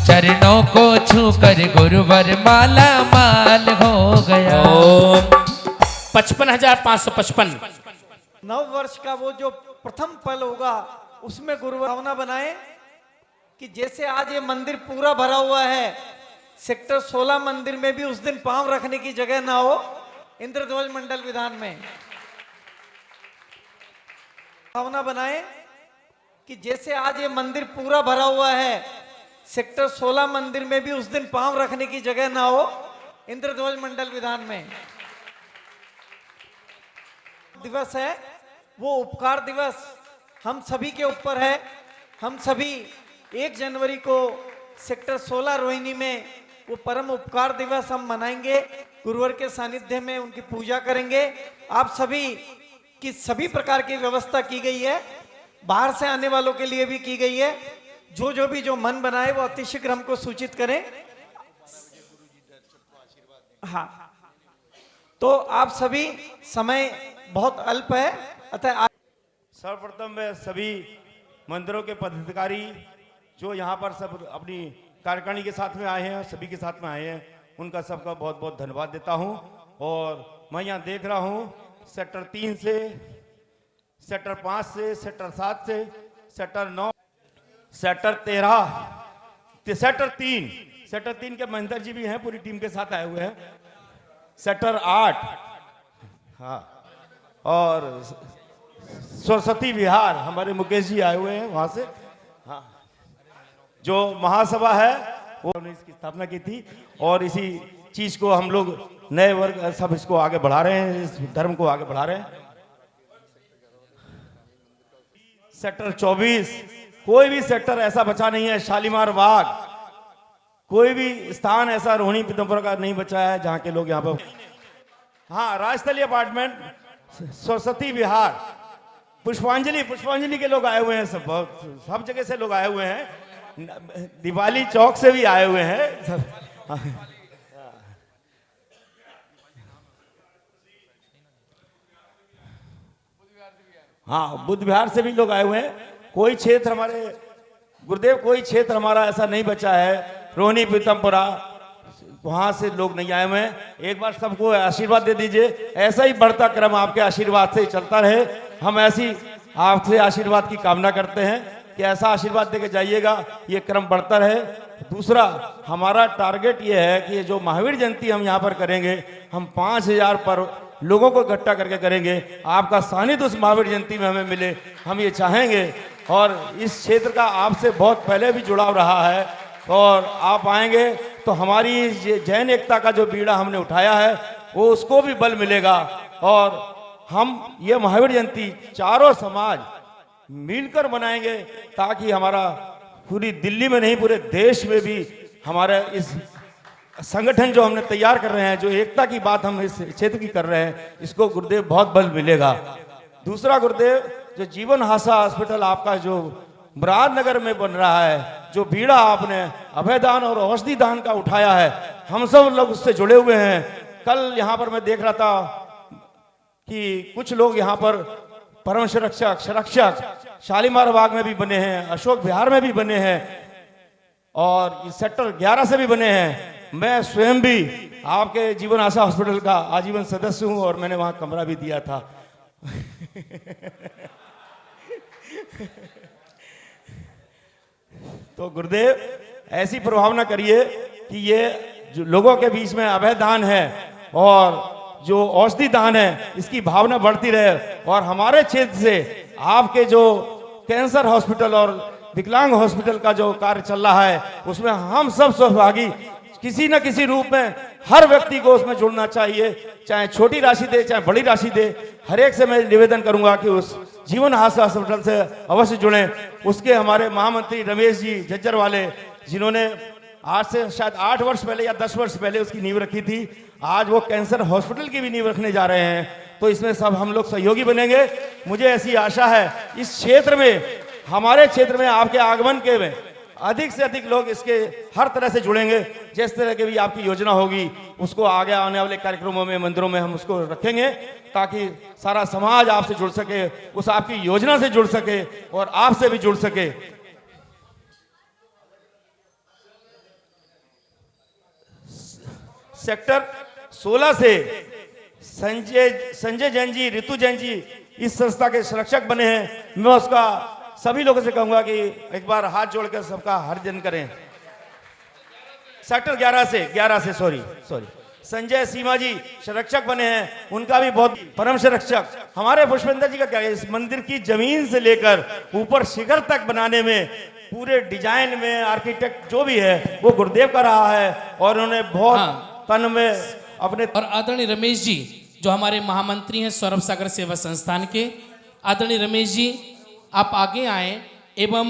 चरणों को छूकर गुरुवर माला माल हो गया। 55,555। नव वर्ष का वो जो प्रथम पल होगा उसमें गुरु भावना बनाए कि जैसे आज ये मंदिर पूरा भरा हुआ है, सेक्टर 16 मंदिर में भी उस दिन पांव रखने की जगह ना हो। इंद्रध्वज मंडल विधान में भावना बनाए कि जैसे आज ये मंदिर पूरा भरा हुआ है, सेक्टर 16 मंदिर में भी उस दिन पांव रखने की जगह ना हो। इंद्रध्वज मंडल विधान में दिवस है, वो उपकार दिवस हम सभी के ऊपर है। हम सभी 1 जनवरी को सेक्टर 16 रोहिणी में वो परम उपकार दिवस हम मनाएंगे। गुरुवर के सानिध्य में उनकी पूजा करेंगे। आप सभी की सभी प्रकार की व्यवस्था की गई है, बाहर से आने वालों के लिए भी की गई है। जो भी जो मन बनाए वो अतिशीघ्र हमको सूचित करें। हाँ, तो आप सभी, समय बहुत अल्प है, अतः सर्वप्रथम मैं सभी मंदिरों के पदाधिकारी जो यहाँ पर सब अपनी कार्यकारिणी के साथ में आए हैं, सभी के साथ में आए हैं, उनका सबका बहुत बहुत धन्यवाद देता हूँ। और मैं यहाँ देख रहा हूँ सेक्टर 3 से, सेक्टर 5 से, सेक्टर 7 से, सेक्टर 9, सेक्टर 13, सेक्टर 3 के महेंद्र जी भी हैं, पूरी टीम के साथ आए हुए हैं। सेक्टर 8, हाँ, और सरस्वती विहार हमारे मुकेश जी आए हुए हैं वहां से। हाँ, जो महासभा है वो इसकी स्थापना की थी और इसी चीज को हम लोग नए वर्ग सब इसको आगे बढ़ा रहे हैं, इस धर्म को आगे बढ़ा रहे हैं। सेक्टर 24, कोई भी सेक्टर ऐसा बचा नहीं है, शालीमार बाग, कोई भी स्थान ऐसा रोहिणी पीतमपुरा का नहीं बचा है जहां के लोग यहाँ पर। हाँ, राजस्थली अपार्टमेंट, सरस्वती विहार, पुष्पांजलि के लोग आए हुए हैं, सब जगह से लोग आए हुए हैं, दिवाली चौक से भी आए हुए हैं सब। हाँ, बुद्ध विहार से भी लोग आए हुए हैं। कोई क्षेत्र हमारे गुरुदेव, कोई क्षेत्र हमारा ऐसा नहीं बचा है रोहिणी पीतमपुरा, वहां से लोग नहीं आए हुए हैं। एक बार सबको आशीर्वाद दे दीजिए, ऐसा ही बढ़ता क्रम आपके आशीर्वाद से ही चलता रहे। हम ऐसी आपसे आशीर्वाद की कामना करते हैं कि ऐसा आशीर्वाद देके जाइएगा, ये क्रम बढ़ता रहे। दूसरा हमारा टारगेट ये है कि ये जो महावीर जयंती हम यहाँ पर करेंगे, हम 5,000 पर लोगों को इकट्ठा करके करेंगे। आपका सानिध्य उस महावीर जयंती में हमें मिले, हम ये चाहेंगे। और इस क्षेत्र का आपसे बहुत पहले भी जुड़ाव रहा है और आप आएंगे तो हमारी जैन एकता का जो बीड़ा हमने उठाया है वो उसको भी बल मिलेगा। और हम ये महावीर जयंती चारों समाज मिलकर मनाएंगे ताकि हमारा पूरी दिल्ली में नहीं पूरे देश में भी हमारे इस संगठन जो हमने तैयार कर रहे हैं, जो एकता की बात हम इस क्षेत्र की कर रहे हैं, इसको गुरुदेव बहुत बल मिलेगा। दूसरा गुरुदेव, जो जीवन आशा हॉस्पिटल आपका जो मुरादनगर में बन रहा है, जो बीड़ा आपने अभयदान और औषधि दान का उठाया है, हम सब लोग उससे जुड़े हुए हैं। कल यहाँ पर मैं देख रहा था कि कुछ लोग यहाँ पर परम संरक्षक शालीमार बाग में भी बने हैं, अशोक विहार में भी बने हैं और इस सेक्टर 11 से भी बने हैं। मैं स्वयं भी आपके जीवन आशा हॉस्पिटल का आजीवन सदस्य हूं और मैंने वहां कमरा भी दिया था। तो गुरुदेव ऐसी प्रभावना करिए कि ये जो लोगों के बीच में अभय दान है और जो औषधि दान है इसकी भावना बढ़ती रहे और हमारे क्षेत्र से आपके जो कैंसर हॉस्पिटल और विकलांग हॉस्पिटल का जो कार्य चल रहा है उसमें हम सब सहभागी किसी न किसी रूप में हर व्यक्ति को उसमें जुड़ना चाहिए, चाहे छोटी राशि दे चाहे बड़ी राशि दे। हर एक से मैं निवेदन करूंगा कि उस जीवन हास्य हॉस्पिटल से अवश्य जुड़ें। उसके हमारे महामंत्री रमेश जी झज्जर वाले, जिन्होंने आज से शायद 8 वर्ष पहले या 10 वर्ष पहले उसकी नींव रखी थी, आज वो कैंसर हॉस्पिटल की भी नींव रखने जा रहे हैं। तो इसमें सब हम लोग सहयोगी बनेंगे। मुझे ऐसी आशा है इस क्षेत्र में, हमारे क्षेत्र में आपके आगमन के में अधिक से अधिक लोग इसके हर तरह से जुड़ेंगे। जिस तरह की भी आपकी योजना होगी उसको आगे आने वाले कार्यक्रमों में, मंदिरों में हम उसको रखेंगे ताकि सारा समाज आपसे जुड़ सके, उस आपकी योजना से जुड़ सके और आपसे भी जुड़ सके। सेक्टर 16 से संजय जैन जी, ऋतु जैन जी इस संस्था के संरक्षक बने हैं। मैं उसका सभी लोगों से कहूंगा कि एक बार हाथ जोड़कर सबका हरजन करें। सेक्टर 11 से सॉरी संजय सीमा जी संरक्षक बने हैं, उनका भी बहुत परम संरक्षक। हमारे पुष्पेंद्र जी का क्या है, इस मंदिर की जमीन से लेकर ऊपर शिखर तक बनाने में, पूरे डिजाइन में आर्किटेक्ट जो भी है वो गुरुदेव का रहा है और उन्होंने बहुत तन में अपने। और आदरणीय रमेश जी जो हमारे महामंत्री हैं सौरभ सागर सेवा संस्थान के, आदरणीय रमेश जी आप आगे आए एवं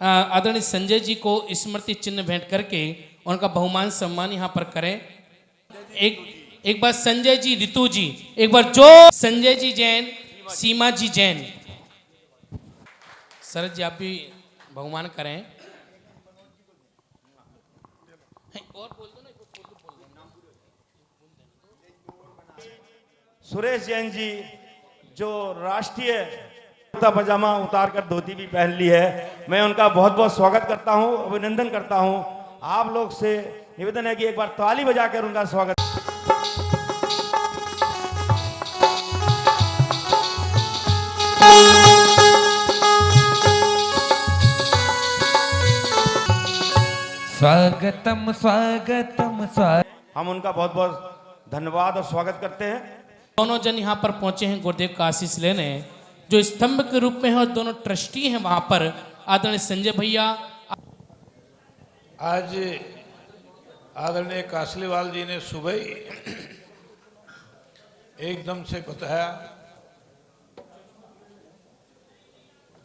आदरणीय संजय जी को स्मृति चिन्ह भेंट करके उनका बहुमान सम्मान यहाँ पर करें। एक बार संजय जी, ऋतु जी, एक बार जो संजय जी जैन, सीमा जी जैन, शरद जी आप भी बहुमान करें। और बोल दो ना, सुरेश जैन जी जो राष्ट्रीय कुर्ता पजामा उतार कर धोती भी पहन ली है, मैं उनका बहुत बहुत स्वागत करता हूं, अभिनंदन करता हूं। आप लोग से निवेदन है कि एक बार ताली बजाकर उनका स्वागत। स्वागतम स्वागतम स्वागत। हम उनका बहुत बहुत धन्यवाद और स्वागत करते हैं। दोनों जन यहाँ पर पहुंचे हैं गुरुदेव का आशीष लेने, जो स्तंभ के रूप में है और दोनों ट्रस्टी हैं वहां पर आदरणीय संजय भैया। आज आदरणीय कासलीवाल जी ने सुबह ही एकदम से बताया,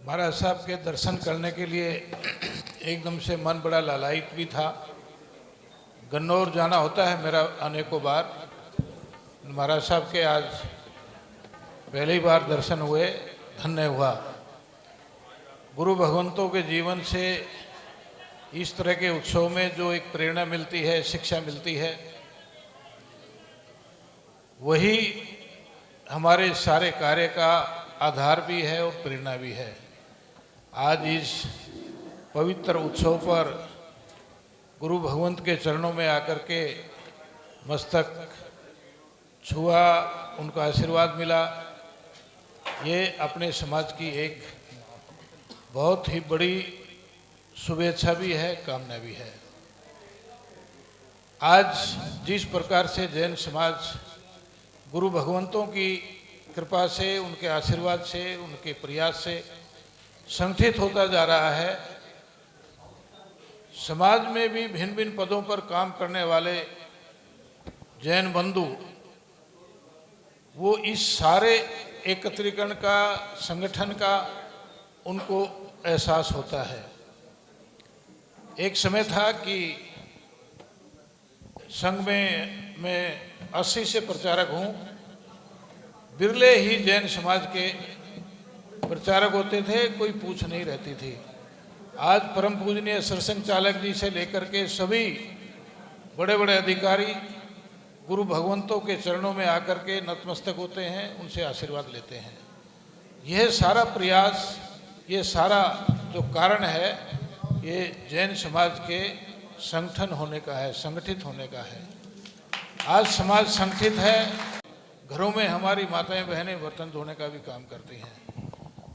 महाराज साहब के दर्शन करने के लिए एकदम से मन बड़ा लालायित भी था। गन्नौर जाना होता है मेरा अनेकों बार, महाराज साहब के आज पहली बार दर्शन हुए, धन्य हुआ। गुरु भगवंतों के जीवन से इस तरह के उत्सव में जो एक प्रेरणा मिलती है, शिक्षा मिलती है, वही हमारे सारे कार्य का आधार भी है और प्रेरणा भी है। आज इस पवित्र उत्सव पर गुरु भगवंत के चरणों में आकर के मस्तक छुआ, उनका आशीर्वाद मिला, ये अपने समाज की एक बहुत ही बड़ी शुभेच्छा भी है, कामना भी है। आज जिस प्रकार से जैन समाज गुरु भगवंतों की कृपा से, उनके आशीर्वाद से, उनके प्रयास से संगठित होता जा रहा है, समाज में भी भिन्न भिन्न पदों पर काम करने वाले जैन बंधु, वो इस सारे एकत्रीकरण का, संगठन का उनको एहसास होता है। एक समय था कि संघ में मैं 80 से प्रचारक हूँ, बिरले ही जैन समाज के प्रचारक होते थे, कोई पूछ नहीं रहती थी। आज परम पूजनीय सरसंघ चालक जी से लेकर के सभी बड़े बड़े अधिकारी गुरु भगवंतों के चरणों में आकर के नतमस्तक होते हैं, उनसे आशीर्वाद लेते हैं। यह सारा प्रयास, ये सारा जो कारण है, ये जैन समाज के संगठन होने का है, संगठित होने का है। आज समाज संगठित है, घरों में हमारी माताएं बहनें बर्तन धोने का भी काम करती हैं।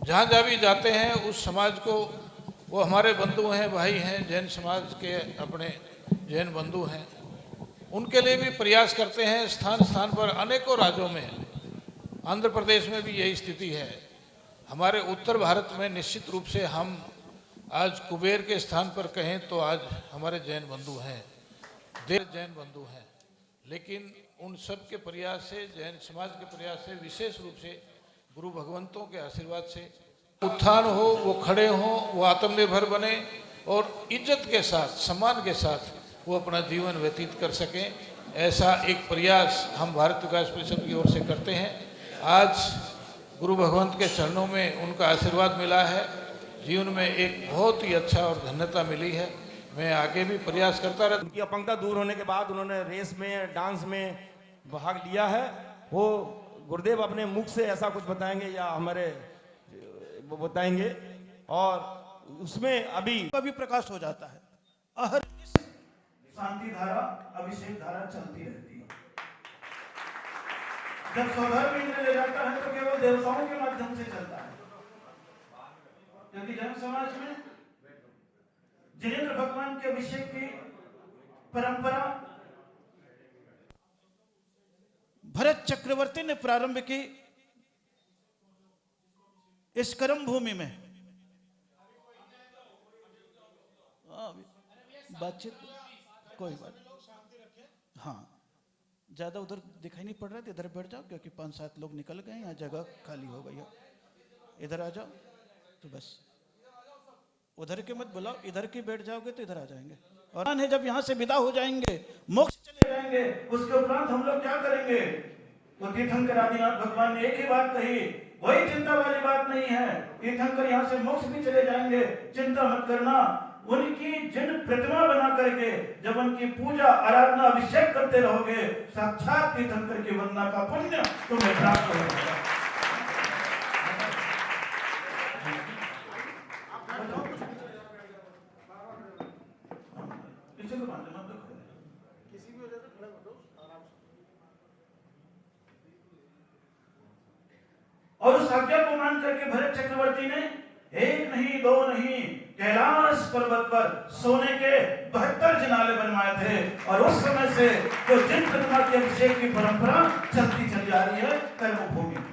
जहाँ जहाँ भी जाते हैं उस समाज को, वो हमारे बंधु हैं, भाई हैं, जैन समाज के अपने जैन बंधु हैं, उनके लिए भी प्रयास करते हैं। स्थान स्थान पर अनेकों राज्यों में, आंध्र प्रदेश में भी यही स्थिति है। हमारे उत्तर भारत में निश्चित रूप से हम आज कुबेर के स्थान पर कहें तो आज हमारे जैन बंधु हैं, देर जैन बंधु हैं। लेकिन उन सब के प्रयास से, जैन समाज के प्रयास से, विशेष रूप से गुरु भगवंतों के आशीर्वाद से उत्थान हो, वो खड़े हों, वो आत्मनिर्भर बने और इज्जत के साथ, सम्मान के साथ वो अपना जीवन व्यतीत कर सकें। ऐसा एक प्रयास हम भारत विकास परिषद की ओर से करते हैं। आज गुरु भगवंत के चरणों में उनका आशीर्वाद मिला है, जीवन में एक बहुत ही अच्छा और धन्यता मिली है। मैं आगे भी प्रयास करता रहता। उनकी अपंगता दूर होने के बाद उन्होंने रेस में, डांस में भाग लिया है। वो गुरुदेव अपने मुख से ऐसा कुछ बताएंगे या हमारे वो बताएंगे, और उसमें अभी प्रकाश हो जाता है। हर शांति धारा, अभिषेक धारा चलती रहती है। जब स्वधर्म इंद्र ले जाता है तो केवल देवताओं के माध्यम से चलता है, क्योंकि जैन समाज में जिनेंद्र भगवान के अभिषेक की परंपरा भरत चक्रवर्ती ने प्रारंभ की। इस कर्म भूमि में बातचीत, कोई बात, हाँ, ज्यादा उधर दिखाई नहीं पड़ रहा है, इधर बैठ जाओ, क्योंकि 5-7 लोग निकल गए, यहाँ जगह खाली हो गई है। इधर आ जाओ तो बस, उधर के मत बुलाओ, इधर की बैठ जाओगे तो इधर आ जाएंगे। और है जब यहाँ से विदा हो जाएंगे, मोक्ष चले जाएंगे, उसके उपरांत हम लोग क्या करेंगे? तो तीर्थंकर आदिनाथ भगवान ने एक ही बात कही, कोई चिंता वाली बात नहीं है। तीर्थंकर यहाँ से मोक्ष भी चले जाएंगे, चिंता मत करना। उनकी जिन प्रतिमा बना करके जब उनकी पूजा, आराधना, अभिषेक करते रहोगे, साक्षात तीर्थंकर की वंदना का पुण्य तुम्हें प्राप्त होगा। और उस आज्ञा को मान करके भरत चक्रवर्ती ने एक नहीं, दो नहीं, कैलाश पर्वत पर सोने के 72 जिनाले बनवाए थे। और उस समय से जो जिन प्रतिमा के अभिषेक की परंपरा चलती चली आ रही है कर्मभूमि,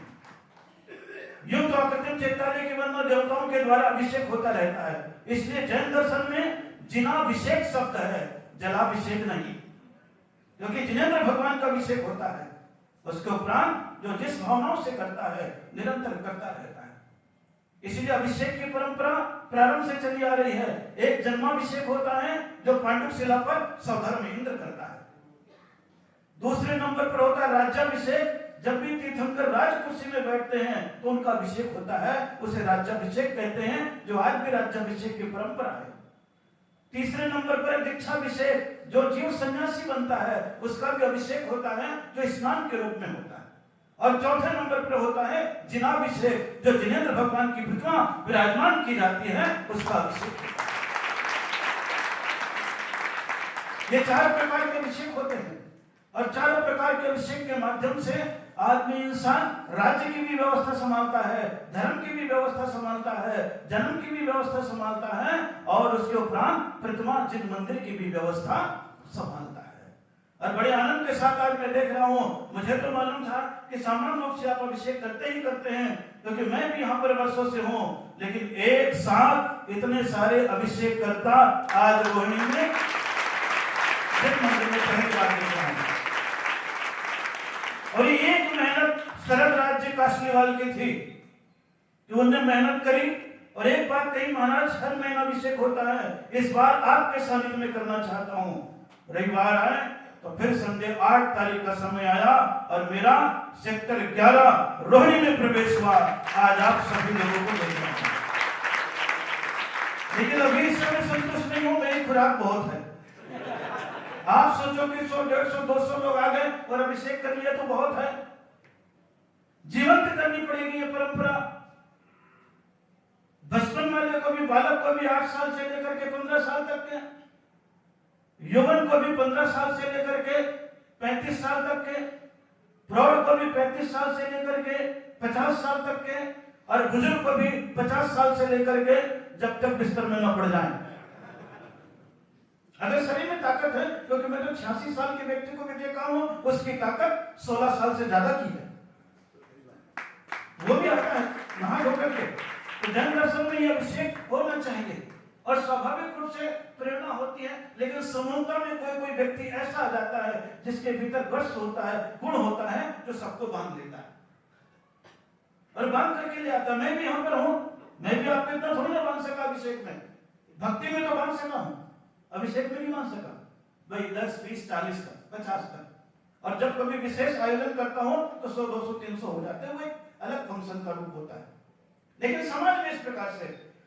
यूं तो अकृत्रिम चैताली की वंदना देवताओं के द्वारा अभिषेक होता रहता है। इसलिए जैन दर्शन में जिनाभिषेक शब्द है, जलाभिषेक नहीं, क्योंकि जिनेंद्र भगवान का अभिषेक होता है। उसके उपरांत जो जिस भावनाओं से करता है, निरंतर करता रहता है। इसलिए अभिषेक की परंपरा प्रारंभ से चली आ रही है। एक जन्माभिषेक होता है जो पांडुक शिला पर स्वधर्म इंद्र करता है। दूसरे नंबर पर होता है राज्याभिषेक। जब भी तीर्थंकर राजकुर्सी में बैठते हैं तो उनका अभिषेक होता है, उसे राज्याभिषेक कहते हैं, जो आज भी राज्याभिषेक की परंपरा है। तीसरे नंबर पर दीक्षाभिषेक, जो जीव सन्यासी बनता है उसका भी अभिषेक होता है, जो स्नान के रूप में होता है। और चौथे नंबर पर होता है जिनाभिषेक, जो जिनेंद्र भगवान की प्रतिमा विराजमान की जाती है, उसका अभिषेक। ये 4 प्रकार के अभिषेक होते हैं, और चारों प्रकार के अभिषेक के माध्यम से आदमी, इंसान राज्य की भी व्यवस्था संभालता है, धर्म की भी व्यवस्था संभालता है, जन्म की भी व्यवस्था संभालता है, और उसके उपरांत प्रतिमा जिन मंदिर की भी व्यवस्था संभालता है। और बड़े आनंद के साथ आज मैं देख रहा हूँ, मुझे तो मालूम था कि सामान्य रूप से आप अभिषेक करते ही करते हैं, क्योंकि मैं भी यहाँ पर वर्षों से हूँ, लेकिन एक साथ इतने सारे अभिषेक करता आज रोहिणी में मंदिर में पहली बार देख रहा हूँ। और ये एक मेहनत शरद राज्य काशनीवाल की थी कि उन्होंने मेहनत करी। और एक बात कही, महाराज हर महीना अभिषेक होता है, इस बार आपके सानिध्य में करना चाहता हूँ। रविवार आए तो फिर संडे 8 तारीख का समय आया और मेरा सेक्टर 11 रोहिणी में प्रवेश हुआ। आज आप सभी लोगों को देख रहा हूं, लेकिन अभी इस समय संतुष्ट नहीं हूं, मेरी खुराक बहुत है। आप सोचो 500 की 100, 150, 200 लोग आ गए और अभिषेक कर लिया तो बहुत है। जीवंत करनी पड़ेगी ये परंपरा। बचपन वाले को भी, बालक को भी 8 साल से लेकर के 15 साल तक के, यौवन को भी 15 साल से लेकर के 35 साल तक के, प्रौढ़ को भी 35 साल से लेकर के 50 साल तक के, और बुजुर्ग को भी 50 साल से लेकर के जब तक बिस्तर में न पड़ जाए। अगर शरीर में ताकत है, क्योंकि मैं तो 86 साल के व्यक्ति को भी देखा हूं, उसकी ताकत 16 साल से ज्यादा की है, वो भी आता है नहा धोकर के। तो जैन दर्शन में यह अभिषेक होना चाहिए और स्वाभाविक रूप से प्रेरणा होती है। लेकिन समूहता में कोई कोई व्यक्ति ऐसा आ जाता है जिसके भीतर वर्ष होता है, गुण होता है, जो सबको बांध लेता है और बांध करके ले आता है। मैं भी यहाँ पर हूँ, मैं भी आपको इतना थोड़ी ना बांध सका अभिषेक में, भक्ति में तो बांध सका हूँ, अभिषेक में नहीं बांध सका भाई। 10, 20, 40 तक, 50 तक, और जब कभी विशेष आयोजन करता हूँ तो 100, 200, 300 हो जाते हैं। वो एक अलग फंक्शन का रूप होता है, लेकिन समाज में इस प्रकार से,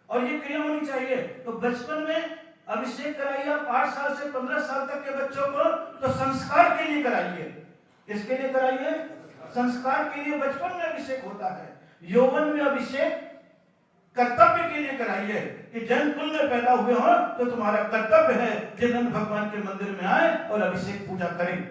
और ये क्रिया होनी चाहिए। तो बचपन में अभिषेक कराइए आप 8 साल से 15 साल तक के बच्चों को, तो संस्कार के लिए कराइए। किसके लिए कराइए? संस्कार के लिए बचपन में अभिषेक होता है। यौवन में अभिषेक कर्तव्य के लिए कराइए कि जैन कुल में पैदा हुए हो तो तुम्हारा कर्तव्य है जिन भगवान के मंदिर में आए और अभिषेक पूजा करें।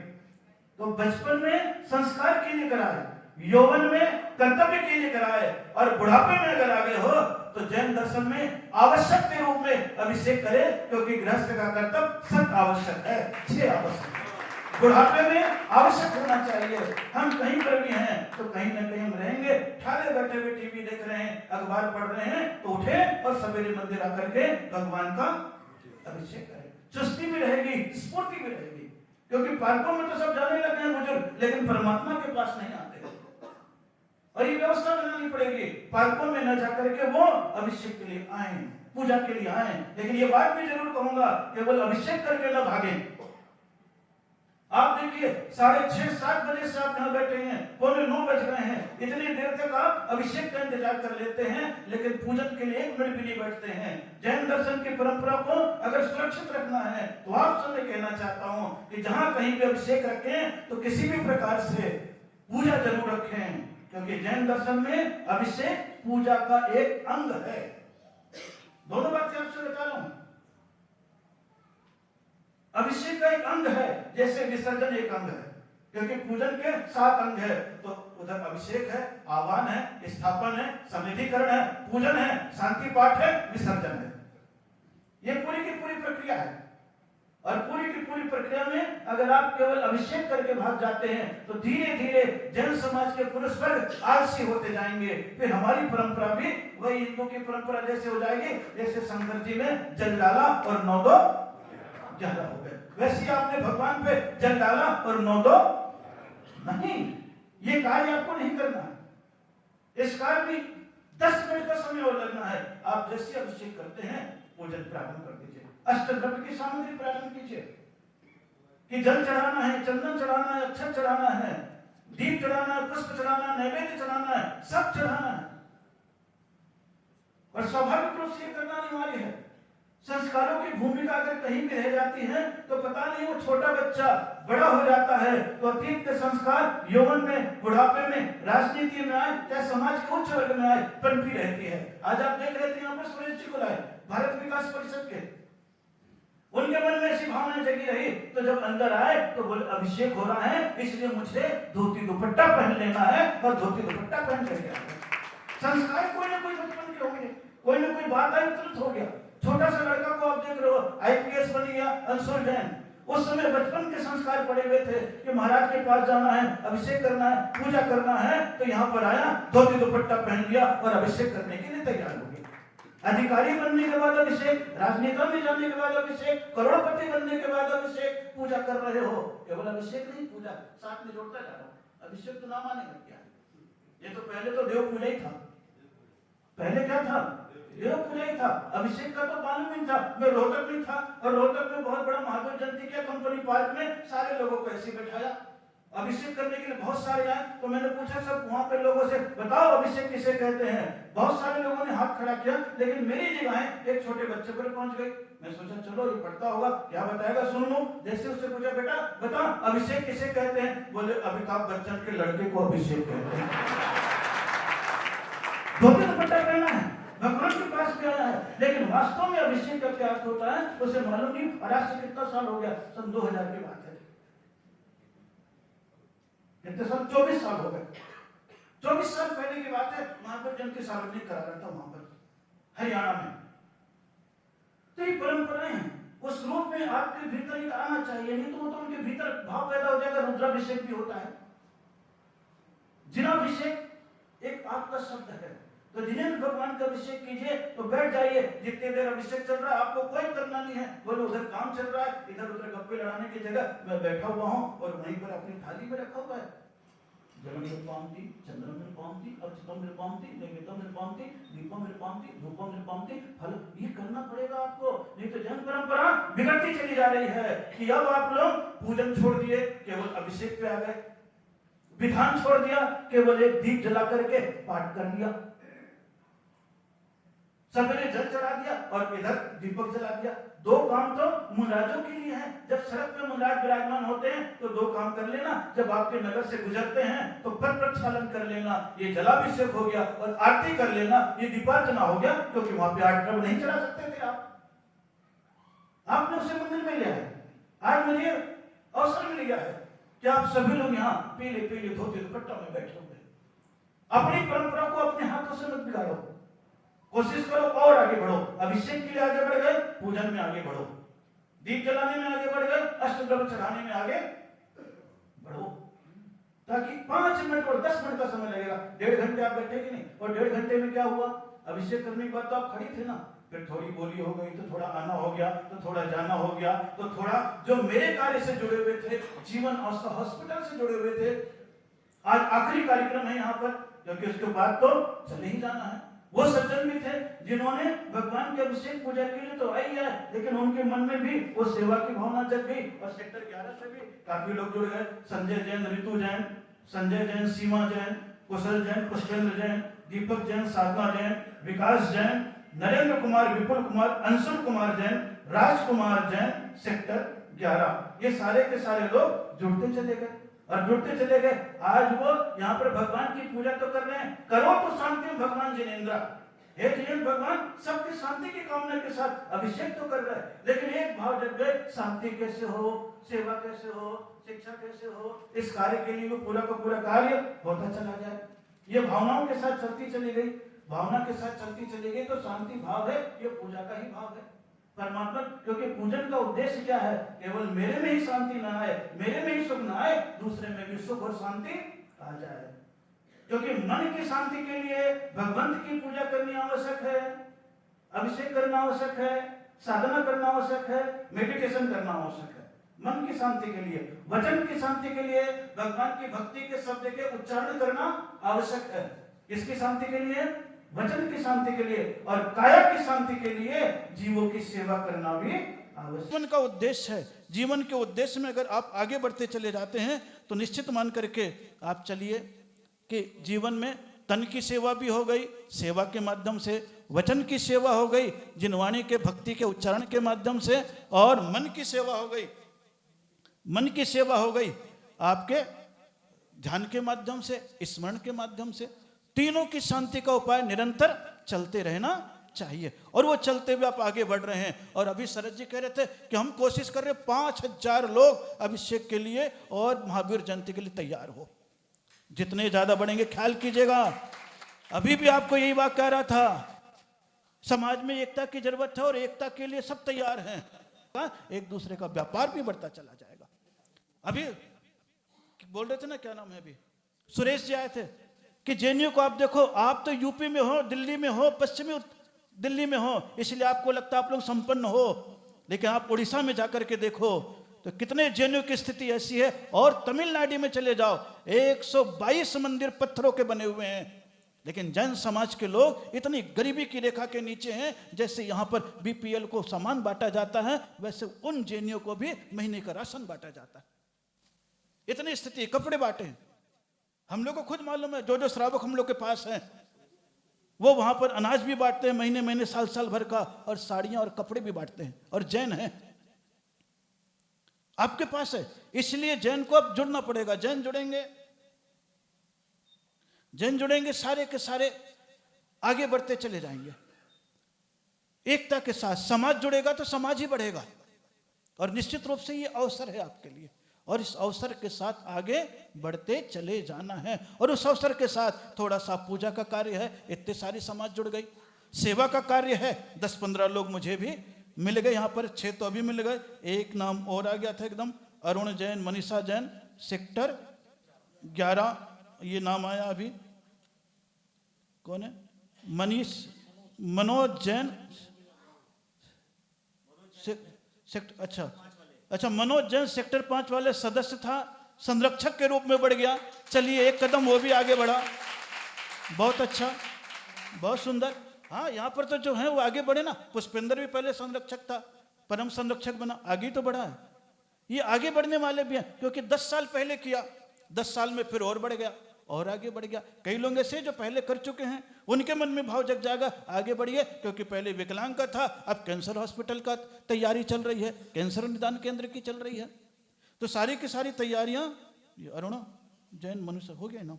तो बचपन में संस्कार के लिए कराए, यौवन में कर्तव्य के लिए कराए, और बुढ़ापे में अगर आ गए हो तो जैन दर्शन में आवश्यक के रूप में अभिषेक करे, क्योंकि गृहस्थ का कर्तव्य सत आवश्यक है, 6 आवश्यक। बुढ़ापे में आवश्यक होना चाहिए। हम कहीं पर भी हैं तो कहीं ना कहीं हम रहेंगे, ठाले बैठे हुए टीवी देख रहे हैं, अखबार पढ़ रहे हैं, तो उठे और सवेरे मंदिर आकर के भगवान का अभिषेक करें। चुस्ती भी रहेगी, स्फूर्ति भी रहेगी, क्योंकि पार्कों में तो सब जाने लगे हैं बुजुर्ग, लेकिन परमात्मा के पास नहीं आते। और ये व्यवस्था बनानी पड़ेगी, पार्कों में न जाकर के वो अभिषेक के लिए आए, पूजा के लिए आए। लेकिन ये बात भी जरूर कहूंगा, केवल अभिषेक करके न भागे। आप देखिए 6:30, 7 बजे से आप यहाँ बैठे हैं, 8:45 बज गए हैं, इतनी देर तक आप अभिषेक का इंतजार कर लेते हैं, लेकिन पूजन के लिए 1 मिनट भी नहीं बैठते हैं। जैन दर्शन की परंपरा को अगर सुरक्षित रखना है तो आपसे मैं कहना चाहता हूँ कि जहाँ कहीं भी अभिषेक रखें तो किसी भी प्रकार से पूजा जरूर रखें, क्योंकि जैन दर्शन में अभिषेक पूजा का एक अंग है। दोनों बातें आपसे बता रहा हूं। अभिषेक का एक अंग है, जैसे विसर्जन एक अंग है, क्योंकि पूजन के 7 अंग है। तो उधर अभिषेक है, आह्वान है, स्थापन है, समृद्धीकरण है, पूजन है, शांति पाठ है, विसर्जन है। ये पूरी की पूरी प्रक्रिया है। और पूरी की पूरी प्रक्रिया में अगर आप केवल अभिषेक करके भाग जाते हैं तो धीरे धीरे जैन समाज के पुरुष वर्ग आलसी होते जाएंगे। फिर हमारी परंपरा भी वही हिंदू की परंपरा जैसे हो जाएगी, जैसे शंकर जी ने जल डाला और 9 ज्यादा हो गए, वैसे आपने भगवान पे जल डाला और 9 नहीं। ये कार्य आपको नहीं करना, इस कार्य में 10 मिनट का समय और लगना है। आप जैसे अभिषेक करते हैं पूजन प्रारंभ कर दीजिए, अष्टद्रव्य की सामग्री प्रारंभ कीजिए कि जल चढ़ाना है, चंदन चढ़ाना है, अक्षत चढ़ाना है, दीप चढ़ाना है, पुष्प चढ़ाना है, नैवेद्य चढ़ाना है, सब चढ़ाना है। और स्वाभाविक रूप से करना अनिवार्य है। संस्कारों की भूमिका अगर कहीं भी रह जाती है तो पता नहीं, वो छोटा बच्चा बड़ा हो जाता है तो अतीत के संस्कार यौवन में, बुढ़ापे में, राजनीति में आए, चाहे समाज के उच्च वर्ग में आए, पनपी रहती है। आज आप देख रहे थे यहाँ पर सुरेश जी को लाए भारत विकास परिषद के, उनके मन में ऐसी भावना जगी रही, तो जब अंदर आए तो बोले अभिषेक हो रहा है, इसलिए मुझे धोती दुपट्टा पहन लेना है, और धोती दुपट्टा पहन कर गया। संस्कार कोई ना कोई बचपन के होंगे, कोई ना कोई बात आई तुरंत हो गया। छोटा सा लड़का को आप देख रहे हो IPS बन गया, अंशुल जैन, उस समय बचपन के संस्कार पड़े हुए थे कि महाराज के पास जाना है, अभिषेक करना है, पूजा करना है, तो यहाँ पर आया, धोती दुपट्टा पहन लिया और अभिषेक करने के लिए तैयार हो गया। अधिकारी बनने के बाद अभिषेक, राजनेता में जाने के बाद अभिषेक, करोड़पति बनने के बाद अभिषेक, पूजा कर रहे हो। केवल अभिषेक नहीं, पूजा साथ में जोड़ता जा रहा हूं। अभिषेक तो नाम आने लग गया, ये तो पहले तो देव पूजा ही था। पहले क्या था? देव पूजा ही था। अभिषेक का तो मालूम नहीं था। मैं रोहतक में था और रोहतक में बहुत बड़ा महावीर जयंती के कंपनी पार्क में सारे लोगों को ऐसे बैठाया, अभिषेक करने के लिए बहुत सारे आए। तो मैंने पूछा सब वहां पे लोगों से, बताओ अभिषेक किसे कहते हैं? बहुत सारे लोगों ने हाथ खड़ा किया, लेकिन मेरी निगाहें एक छोटे बच्चे पर पहुंच गई। मैं सोचा चलो ये पढ़ता होगा, क्या बताएगा सुन लूं। जैसे उससे पूछा बेटा बता अभिषेक किसे कहते हैं? बोले अमिताभ बच्चन के लड़के को अभिषेक कहते हैं। धोखे दुपट्टा पहना है, भगवान के पास भी आया है, लेकिन वास्तव में अभिषेक का क्या अर्थ होता है उसे मालूम नहीं। और आज से कितना साल हो गया? सन 2000 की बात है। कितने साल? 24 साल हो गए। 24 साल पहले की बात है। महावीर जयंती सार्वजनिक करा रहा था वहां पर हरियाणा में। तो ये परंपराएं हैं, उस रूप में आपके भीतर ही आना चाहिए, नहीं तो वो तो उनके भीतर भाव पैदा हो जाएगा। रुद्राभिषेक भी होता है, जिनाभिषेक एक आपका शब्द है। तो जिनेंद्र भगवान का अभिषेक कीजिए तो बैठ जाइए। जितने देर अभिषेक चल रहा है आपको कोई करना नहीं है। बोले उधर काम चल रहा है, इधर उधर गप्पे लड़ाने की जगह मैं बैठा हुआ हूं और वहीं पर अपनी थाली में रखा हुआ है। जलम निर्पामति, चंद्रम निर्पामति, अक्षतम निर्पामति, नैवेद्यम निर्पामति, दीपम निर्पामति, धूपम निर्पामति, फल। ये करना पड़ेगा आपको, नहीं तो जन परंपरा बिगड़ती चली जा रही है कि अब आप लोग पूजन छोड़ दिए, केवल अभिषेक पे आ गए। विधान छोड़ दिया, केवल एक दीप जला करके पाठ कर लिया। सवेरे जल चढ़ा दिया और इधर दीपक जला दिया। दो काम तो मुनराजों के लिए है। जब सड़क पे मुनराज विराजमान होते हैं तो दो काम कर लेना। जब आपके नगर से गुजरते हैं तो पथ प्रक्षालन कर लेना, ये जलाभिषेक हो गया, और आरती कर लेना, ये दीपार्चना हो गया। क्योंकि वहां पे 8 द्रव्य नहीं चढ़ा सकते थे आपने उसे मंदिर में लिया है। आज मुझे अवसर मिल गया है कि आप सभी लोग यहाँ पीले पीले धोती दुपट्टा में बैठे हुए। अपनी परंपरा को अपने हाथों से मत बिगाड़ो, कोशिश करो और आगे बढ़ो। अभिषेक के लिए आगे बढ़ गए, पूजन में आगे बढ़ो, दीप जलाने में आगे बढ़ गए, अष्टद्रव्य चढ़ाने में आगे बढ़ो। ताकि 5 मिनट और 10 मिनट का समय लगेगा, 1.5 घंटे आप बैठेंगे नहीं। और 1.5 घंटे में क्या हुआ? अभिषेक करने के बाद तो आप खड़ी थे ना, फिर थोड़ी बोली हो गई, तो थोड़ा आना हो गया, तो थोड़ा जाना हो गया, तो थोड़ा जो मेरे कार्य से जुड़े हुए थे, जीवन हॉस्पिटल से जुड़े हुए थे, आज आखिरी कार्यक्रम है यहाँ पर, क्योंकि उसके बाद तो चले ही जाना है। वो सज्जन भी थे जिन्होंने भगवान के अभिषेक पूजा के लिए तो आई है, लेकिन उनके मन में भी वो सेवा की भावना जग गई। और सेक्टर 11 से भी काफी लोग जुड़ गए। संजय जैन, ऋतु जैन, संजय जैन, सीमा जैन, कुशल जैन, पुष्पेंद्र जैन, दीपक जैन, साधना जैन, विकास जैन, नरेंद्र कुमार, विपुल कुमार, अंशुल कुमार जैन, राजकुमार जैन, सेक्टर 11, ये सारे के सारे लोग जुड़ते चले गए और जुड़ते चले गए। आज वो यहाँ पर भगवान की पूजा तो कर रहे हैं। करो तो शांति भगवान जिनेंद्र, हे जिनेंद्र भगवान सबकी शांति की कामना के साथ अभिषेक तो कर रहे हैं, लेकिन एक भाव जग गए, शांति कैसे हो, सेवा कैसे हो, शिक्षा कैसे हो, इस कार्य के लिए वो पूरा का पूरा कार्य होता चला जाए। ये भावनाओं के साथ चलती चली गई, भावना के साथ चलती चली गई, तो शांति भाव है, ये पूजा का ही भाव है। परमात्मा, क्योंकि पूजन का उद्देश्य क्या है? केवल मेरे में ही शांति ना आए, मेरे में ही सुख ना आए, दूसरे में भी सुख और शांति आ जाए। क्योंकि मन की शांति के लिए भगवंत की पूजा करनी आवश्यक है, अभिषेक करना आवश्यक है, साधना करना आवश्यक है, मेडिटेशन करना आवश्यक है। मन की शांति के लिए, वचन की शांति के लिए भगवान की भक्ति के शब्द के उच्चारण करना आवश्यक है। इसकी शांति के लिए, वचन की शांति के लिए, और काया की शांति के लिए जीवों की सेवा करना भी आवश्यक। जीवन का उद्देश्य है, जीवन के उद्देश्य में अगर आप आगे बढ़ते चले जाते हैं तो निश्चित मान करके आप चलिए कि जीवन में तन की सेवा भी हो गई, सेवा के माध्यम से वचन की सेवा हो गई, जिनवाणी के भक्ति के उच्चारण के माध्यम से, और मन की सेवा हो गई, मन की सेवा हो गई आपके ध्यान के माध्यम से, स्मरण के माध्यम से। तीनों की शांति का उपाय निरंतर चलते रहना चाहिए, और वो चलते हुए आप आगे बढ़ रहे हैं। और अभी शरद जी कह रहे थे कि हम कोशिश कर रहे हैं 5000 लोग अभिषेक के लिए और महावीर जयंती के लिए तैयार हो। जितने ज्यादा बढ़ेंगे ख्याल कीजिएगा। अभी भी आपको यही बात कह रहा था, समाज में एकता की जरूरत है और एकता के लिए सब तैयार हैं। एक दूसरे का व्यापार भी बढ़ता चला जाएगा। अभी बोल रहे थे ना, क्या नाम है, अभी सुरेश जी आए थे कि जेएनयू को आप देखो, आप तो यूपी में हो, दिल्ली में हो, पश्चिमी दिल्ली में हो, इसलिए आपको लगता है आप लोग संपन्न हो, लेकिन आप उड़ीसा में जाकर के देखो तो कितने जेएनयू की स्थिति ऐसी है। और तमिलनाडु में चले जाओ, 122 मंदिर पत्थरों के बने हुए हैं, लेकिन जैन समाज के लोग इतनी गरीबी की रेखा के नीचे हैं। जैसे यहाँ पर बीपीएल को सामान बांटा जाता है, वैसे उन जेएनयू को भी महीने का राशन बांटा जाता है। इतनी स्थिति, कपड़े बांटे हैं। हम लोग को खुद मालूम है, जो श्रावक हम लोग के पास हैं वो वहां पर अनाज भी बांटते हैं महीने महीने साल साल भर का, और साड़ियां और कपड़े भी बांटते हैं, और जैन है, आपके पास है, इसलिए जैन को अब जुड़ना पड़ेगा। जैन जुड़ेंगे, सारे के सारे आगे बढ़ते चले जाएंगे एकता के साथ। समाज जुड़ेगा तो समाज ही बढ़ेगा, और निश्चित रूप से ये अवसर है आपके लिए, और इस अवसर के साथ आगे बढ़ते चले जाना है। और उस अवसर के साथ थोड़ा सा पूजा का कार्य है, इतने सारी समाज जुड़ गई, सेवा का कार्य है, 10-15 लोग मुझे भी मिल गए यहाँ पर, 6 तो अभी मिल गए, एक नाम और आ गया था एकदम, अरुण जैन, मनीषा जैन, सेक्टर 11, ये नाम आया अभी, कौन है, मनोज जैन, अच्छा मनोज जैन सेक्टर 5 वाले सदस्य था, संरक्षक के रूप में बढ़ गया। चलिए एक कदम वो भी आगे बढ़ा, बहुत अच्छा, बहुत सुंदर। हाँ, यहाँ पर तो जो है वो आगे बढ़े ना। पुष्पेंद्र भी पहले संरक्षक था, परम संरक्षक बना, आगे तो बढ़ा है। ये आगे बढ़ने वाले भी हैं, क्योंकि 10 साल पहले किया, 10 साल में फिर और बढ़ गया और आगे बढ़ गया। कई लोग ऐसे जो पहले कर चुके हैं, उनके मन में भाव जग जाएगा, आगे बढ़िए, क्योंकि पहले विकलांग का था, अब कैंसर हॉस्पिटल का तैयारी चल रही है, कैंसर निदान केंद्र की चल रही है। तो सारी की सारी तैयारियां, अरुणा जैन मनुष्य हो गया ना,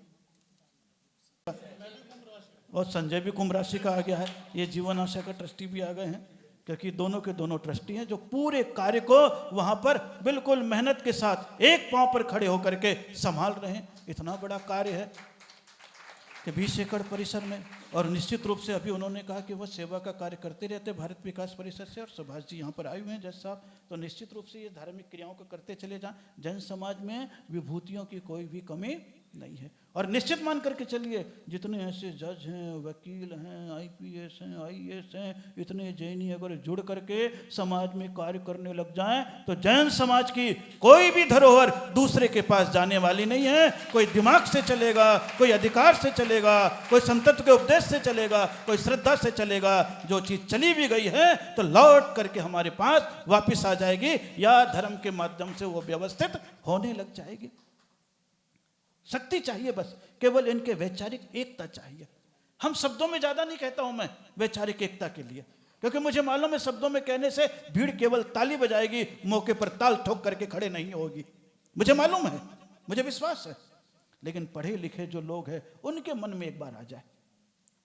और संजय भी कुंभ राशि का आ गया है, ये जीवन आशा का ट्रस्टी भी आ गए हैं, क्योंकि दोनों के दोनों ट्रस्टी हैं जो पूरे कार्य को वहां पर बिल्कुल मेहनत के साथ एक पांव पर खड़े होकर के संभाल रहे हैं। इतना बड़ा कार्य है कि 20 एकड़ परिसर में, और निश्चित रूप से अभी उन्होंने कहा कि वो सेवा का कार्य करते रहते भारत विकास परिषद से, और सुभाष जी यहाँ पर आए हुए हैं जज साहब, तो निश्चित रूप से ये धार्मिक क्रियाओं को करते चले जाएं। जैन समाज में विभूतियों की कोई भी कमी नहीं है, और निश्चित मान करके चलिए, जितने ऐसे जज हैं, वकील हैं, IPS हैं, IAS हैं, इतने जैनी अगर जुड़ करके समाज में कार्य करने लग जाएं, तो जैन समाज की कोई भी धरोहर दूसरे के पास जाने वाली नहीं है। कोई दिमाग से चलेगा, कोई अधिकार से चलेगा, कोई संतत्व के उपदेश से चलेगा, कोई श्रद्धा से चलेगा। जो चीज चली भी गई है तो लौट करके हमारे पास वापिस आ जाएगी, या धर्म के माध्यम से वो व्यवस्थित होने लग जाएगी। शक्ति चाहिए, बस केवल इनके वैचारिक एकता चाहिए। हम शब्दों में ज्यादा नहीं कहता हूं मैं वैचारिक एकता के लिए, क्योंकि मुझे मालूम है शब्दों में कहने से भीड़ केवल ताली बजाएगी, मौके पर ताल ठोक करके खड़े नहीं होगी, मुझे मालूम है, मुझे विश्वास है। लेकिन पढ़े लिखे जो लोग हैं, उनके मन में एक बार आ जाए,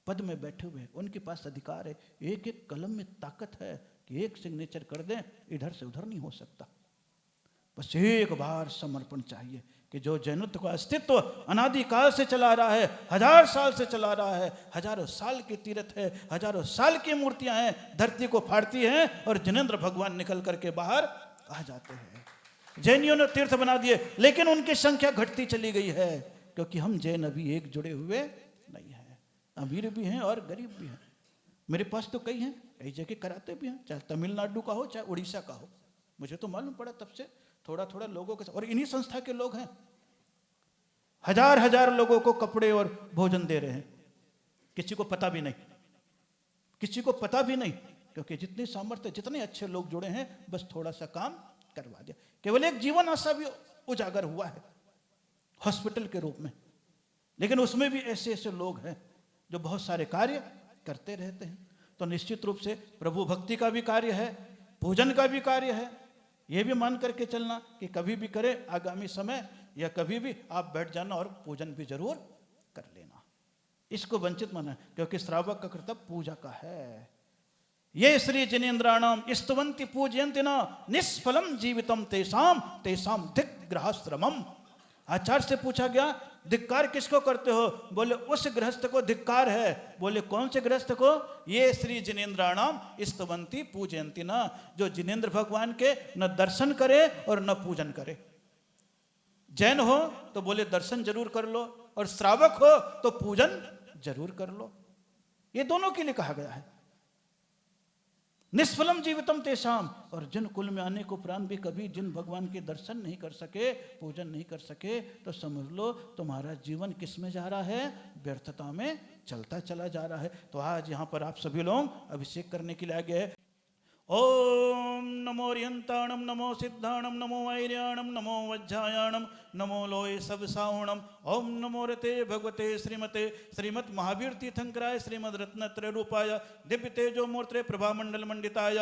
पद में बैठे हुए, उनके पास अधिकार है, एक एक कलम में ताकत है कि एक सिग्नेचर कर दें, इधर से उधर नहीं हो सकता। बस एक बार समर्पण चाहिए कि जो जैनत्व का अस्तित्व अनादिकाल से चला रहा है, 1000 साल से चला रहा है, हजारों साल की तीर्थ है, हजारों साल की मूर्तियां हैं, धरती को फाड़ती हैं और जिनेंद्र भगवान निकल करके बाहर आ जाते हैं। जैनियों ने तीर्थ बना दिए, लेकिन उनकी संख्या घटती चली गई है, क्योंकि हम जैन अभी एक जुड़े हुए नहीं हैं। अमीर भी हैं और गरीब भी हैं। मेरे पास तो कई हैं, कई जगह कराते भी हैं, चाहे तमिलनाडु का हो चाहे उड़ीसा का हो। मुझे तो मालूम पड़ा तब से थोड़ा थोड़ा लोगों के, और इन्हीं संस्था के लोग हैं, हजार हजार लोगों को कपड़े और भोजन दे रहे हैं। किसी को पता भी नहीं, किसी को पता भी नहीं, क्योंकि जितनी सामर्थ्य, जितने अच्छे लोग जुड़े हैं, बस थोड़ा सा काम करवा दिया। केवल एक जीवन आशा भी उजागर हुआ है हॉस्पिटल के रूप में, लेकिन उसमें भी ऐसे ऐसे लोग हैं जो बहुत सारे कार्य करते रहते हैं। तो निश्चित रूप से प्रभु भक्ति का भी कार्य है, पूजन का भी कार्य है। ये भी मान करके चलना कि कभी भी करे आगामी समय, या कभी भी आप बैठ जाना और पूजन भी जरूर कर लेना, इसको वंचित माना, क्योंकि श्रावक का कर्तव्य पूजा का है। ये श्री जिनेन्द्राणाम स्तवंति पूजयन्ति न निष्फलम जीवितम तेषाम तेषाम दिग्ग्रहश्रमम। आचार्य से पूछा गया, धिक्कार किसको करते हो? बोले उस गृहस्थ को धिक्कार है। बोले कौन से गृहस्थ को? ये श्री जिनेन्द्राणाम स्तवंति पूजयन्ति न, जो जिनेन्द्र भगवान के न दर्शन करे और न पूजन करे। जैन हो तो बोले दर्शन जरूर कर लो, और श्रावक हो तो पूजन जरूर कर लो। ये दोनों के लिए कहा गया है। निष्फलम जीवितम तेषाम, और जिन कुल में आने को प्राण भी कभी जिन भगवान के दर्शन नहीं कर सके, पूजन नहीं कर सके, तो समझ लो तुम्हारा जीवन किस में जा रहा है? व्यर्थता में चलता चला जा रहा है। तो आज यहाँ पर आप सभी लोग अभिषेक करने के लिए आ गए, ओम नमो रियंताणम नमो सिद्धाणम नमो वैर्याणम नमो वज्रायाणम नमो लोय सब सावणम ओम नमो रते भगवते श्रीमते श्रीमद महावीर तीर्थंकराय श्रीमद रत्नत्रय रूपाय दिव्य तेजो मूर्ते प्रभा मंडल मंडिताय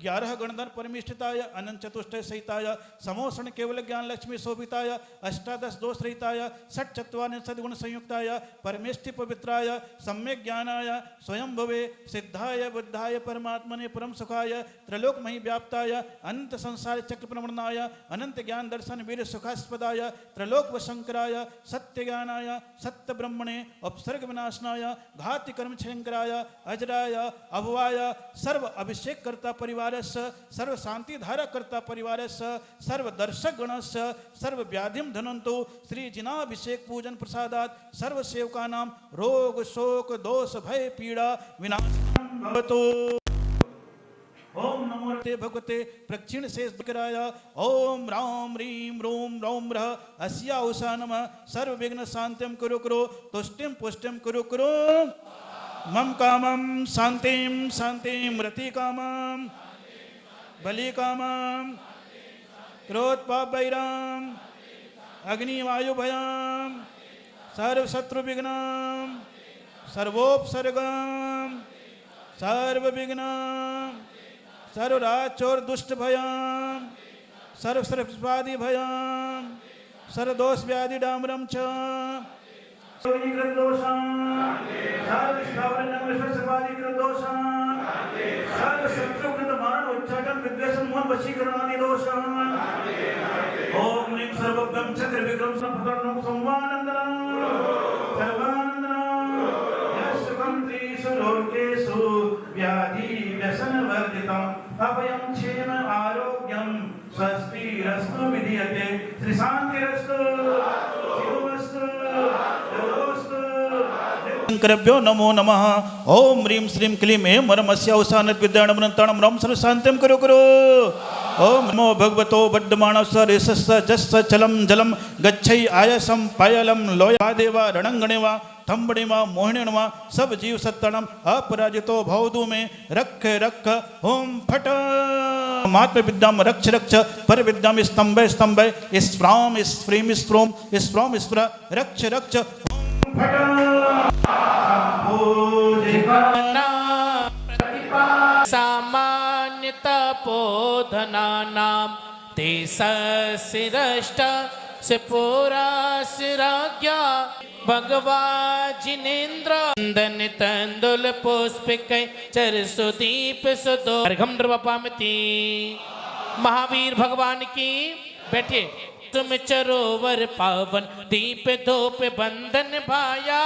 11 गणधर परमिष्ठिताय अनंत चतुष्टय सहिताय समोषण केवल ज्ञान लक्ष्मी शोभिताय अष्टादश दोष रहिताय षट चत्वारिंशत् सद्गुण संयुक्ताय परमेष्टि पवित्राय सम्यक ज्ञानाय स्वयं भवे सिद्धाय बुद्धाय परमात्मने परम सुखाय त्रैलोकमयी व्याप्ताय अनंत संसार चक्र प्रमणाय अनंत ज्ञान दर्शन वीर सुखास्पदाय त्रैलोक शंकराय सत्य ज्ञानाय सत्य ब्रह्मणे अपसर्ग विनाशनाय घाति कर्म शंकराय अजराय अभवाय सर्व अभिषेक कर्ता परिवारस्य सर्व शांति धारा कर्ता परिवारस्य सर्व दर्शक गणस्य सर्व व्याधिम धनंतो श्री जिनाभिषेक पूजन प्रसादात सर्व सेवकानां रोग शोक दोष भय पीड़ा विनाशनं भवतु। ओम नमो ते भगवते प्रक्षिण शेष कराय ओम राम रीम रोम रौम रः अस्या उषा नमः सर्व विघ्न शांतिम कुरु कुरु तुष्टिम पुष्टिम कुरु कुरु मम कामम शांतिम शांतिम रति कामम बलि कामम क्रोध पाप वैराम अग्नि वायु भयम सर्व शत्रु विघ्नम सर्वोपसर्गम सर्व विघ्नम सर्व राज चोर दुष्ट भयम सर्व सर्ववादी भयम सर्व दोष व्याधि डामरम च ओम नीम सर्वभ्यम चक्र विक्रम संपतरणम संवानंदनम सर्वानंदनम यशवंत्रीषु लोकेषु व्याधि व्यसन वर्जितम अभयं क्षेम आरोग्यम स्वस्तिरस्तु विधीयते श्री शांतिरस्तु शिवमस्तु योगोस्तु शंकरभ्यो नमो नमः ओम ह्रीं श्रीं क्लीं ऐं वरमस्य औषानत् विद्याणमनन्ताणं रं सर्व शांतिं कुरु कुरु ओम नमो भगवतो बड्डमानस्य रेसस्य जस्य चलं जलं गच्छै आयसं पायलं लोयादेवा रणंगणेवा थंबड़ेवा मोहिणीवा सब जीव सत्तणम अपराजितो भवदु में रख रख ओम फट मात्र विद्याम रक्ष रक्ष पर विद्याम स्तंभ स्तंभ स्फ्राम स्फ्रीम स्फ्रोम स्फ्रोम स्फ्र रक्ष रक्ष ओम फट सामान्य तपोधनानां ते सशिरष्ट से पुरा सिराज्ञा भगवा जिनेन्द्र नंदन तंदुल पुष्पिक चरसुदीप सुदो अर्घम द्रवपामति महावीर भगवान की बैठिए तुम चरोवर पावन दीप धूप बंधन भाया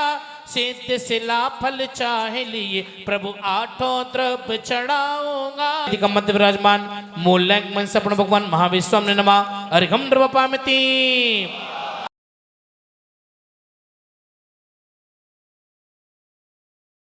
सिद्ध शिला फल चाहे लिए प्रभु आठों द्रव्य चढ़ाऊंगा मध्य विराजमान मूल मन से भगवान महावीर स्वामी नमः अर्घम द्रवपामति।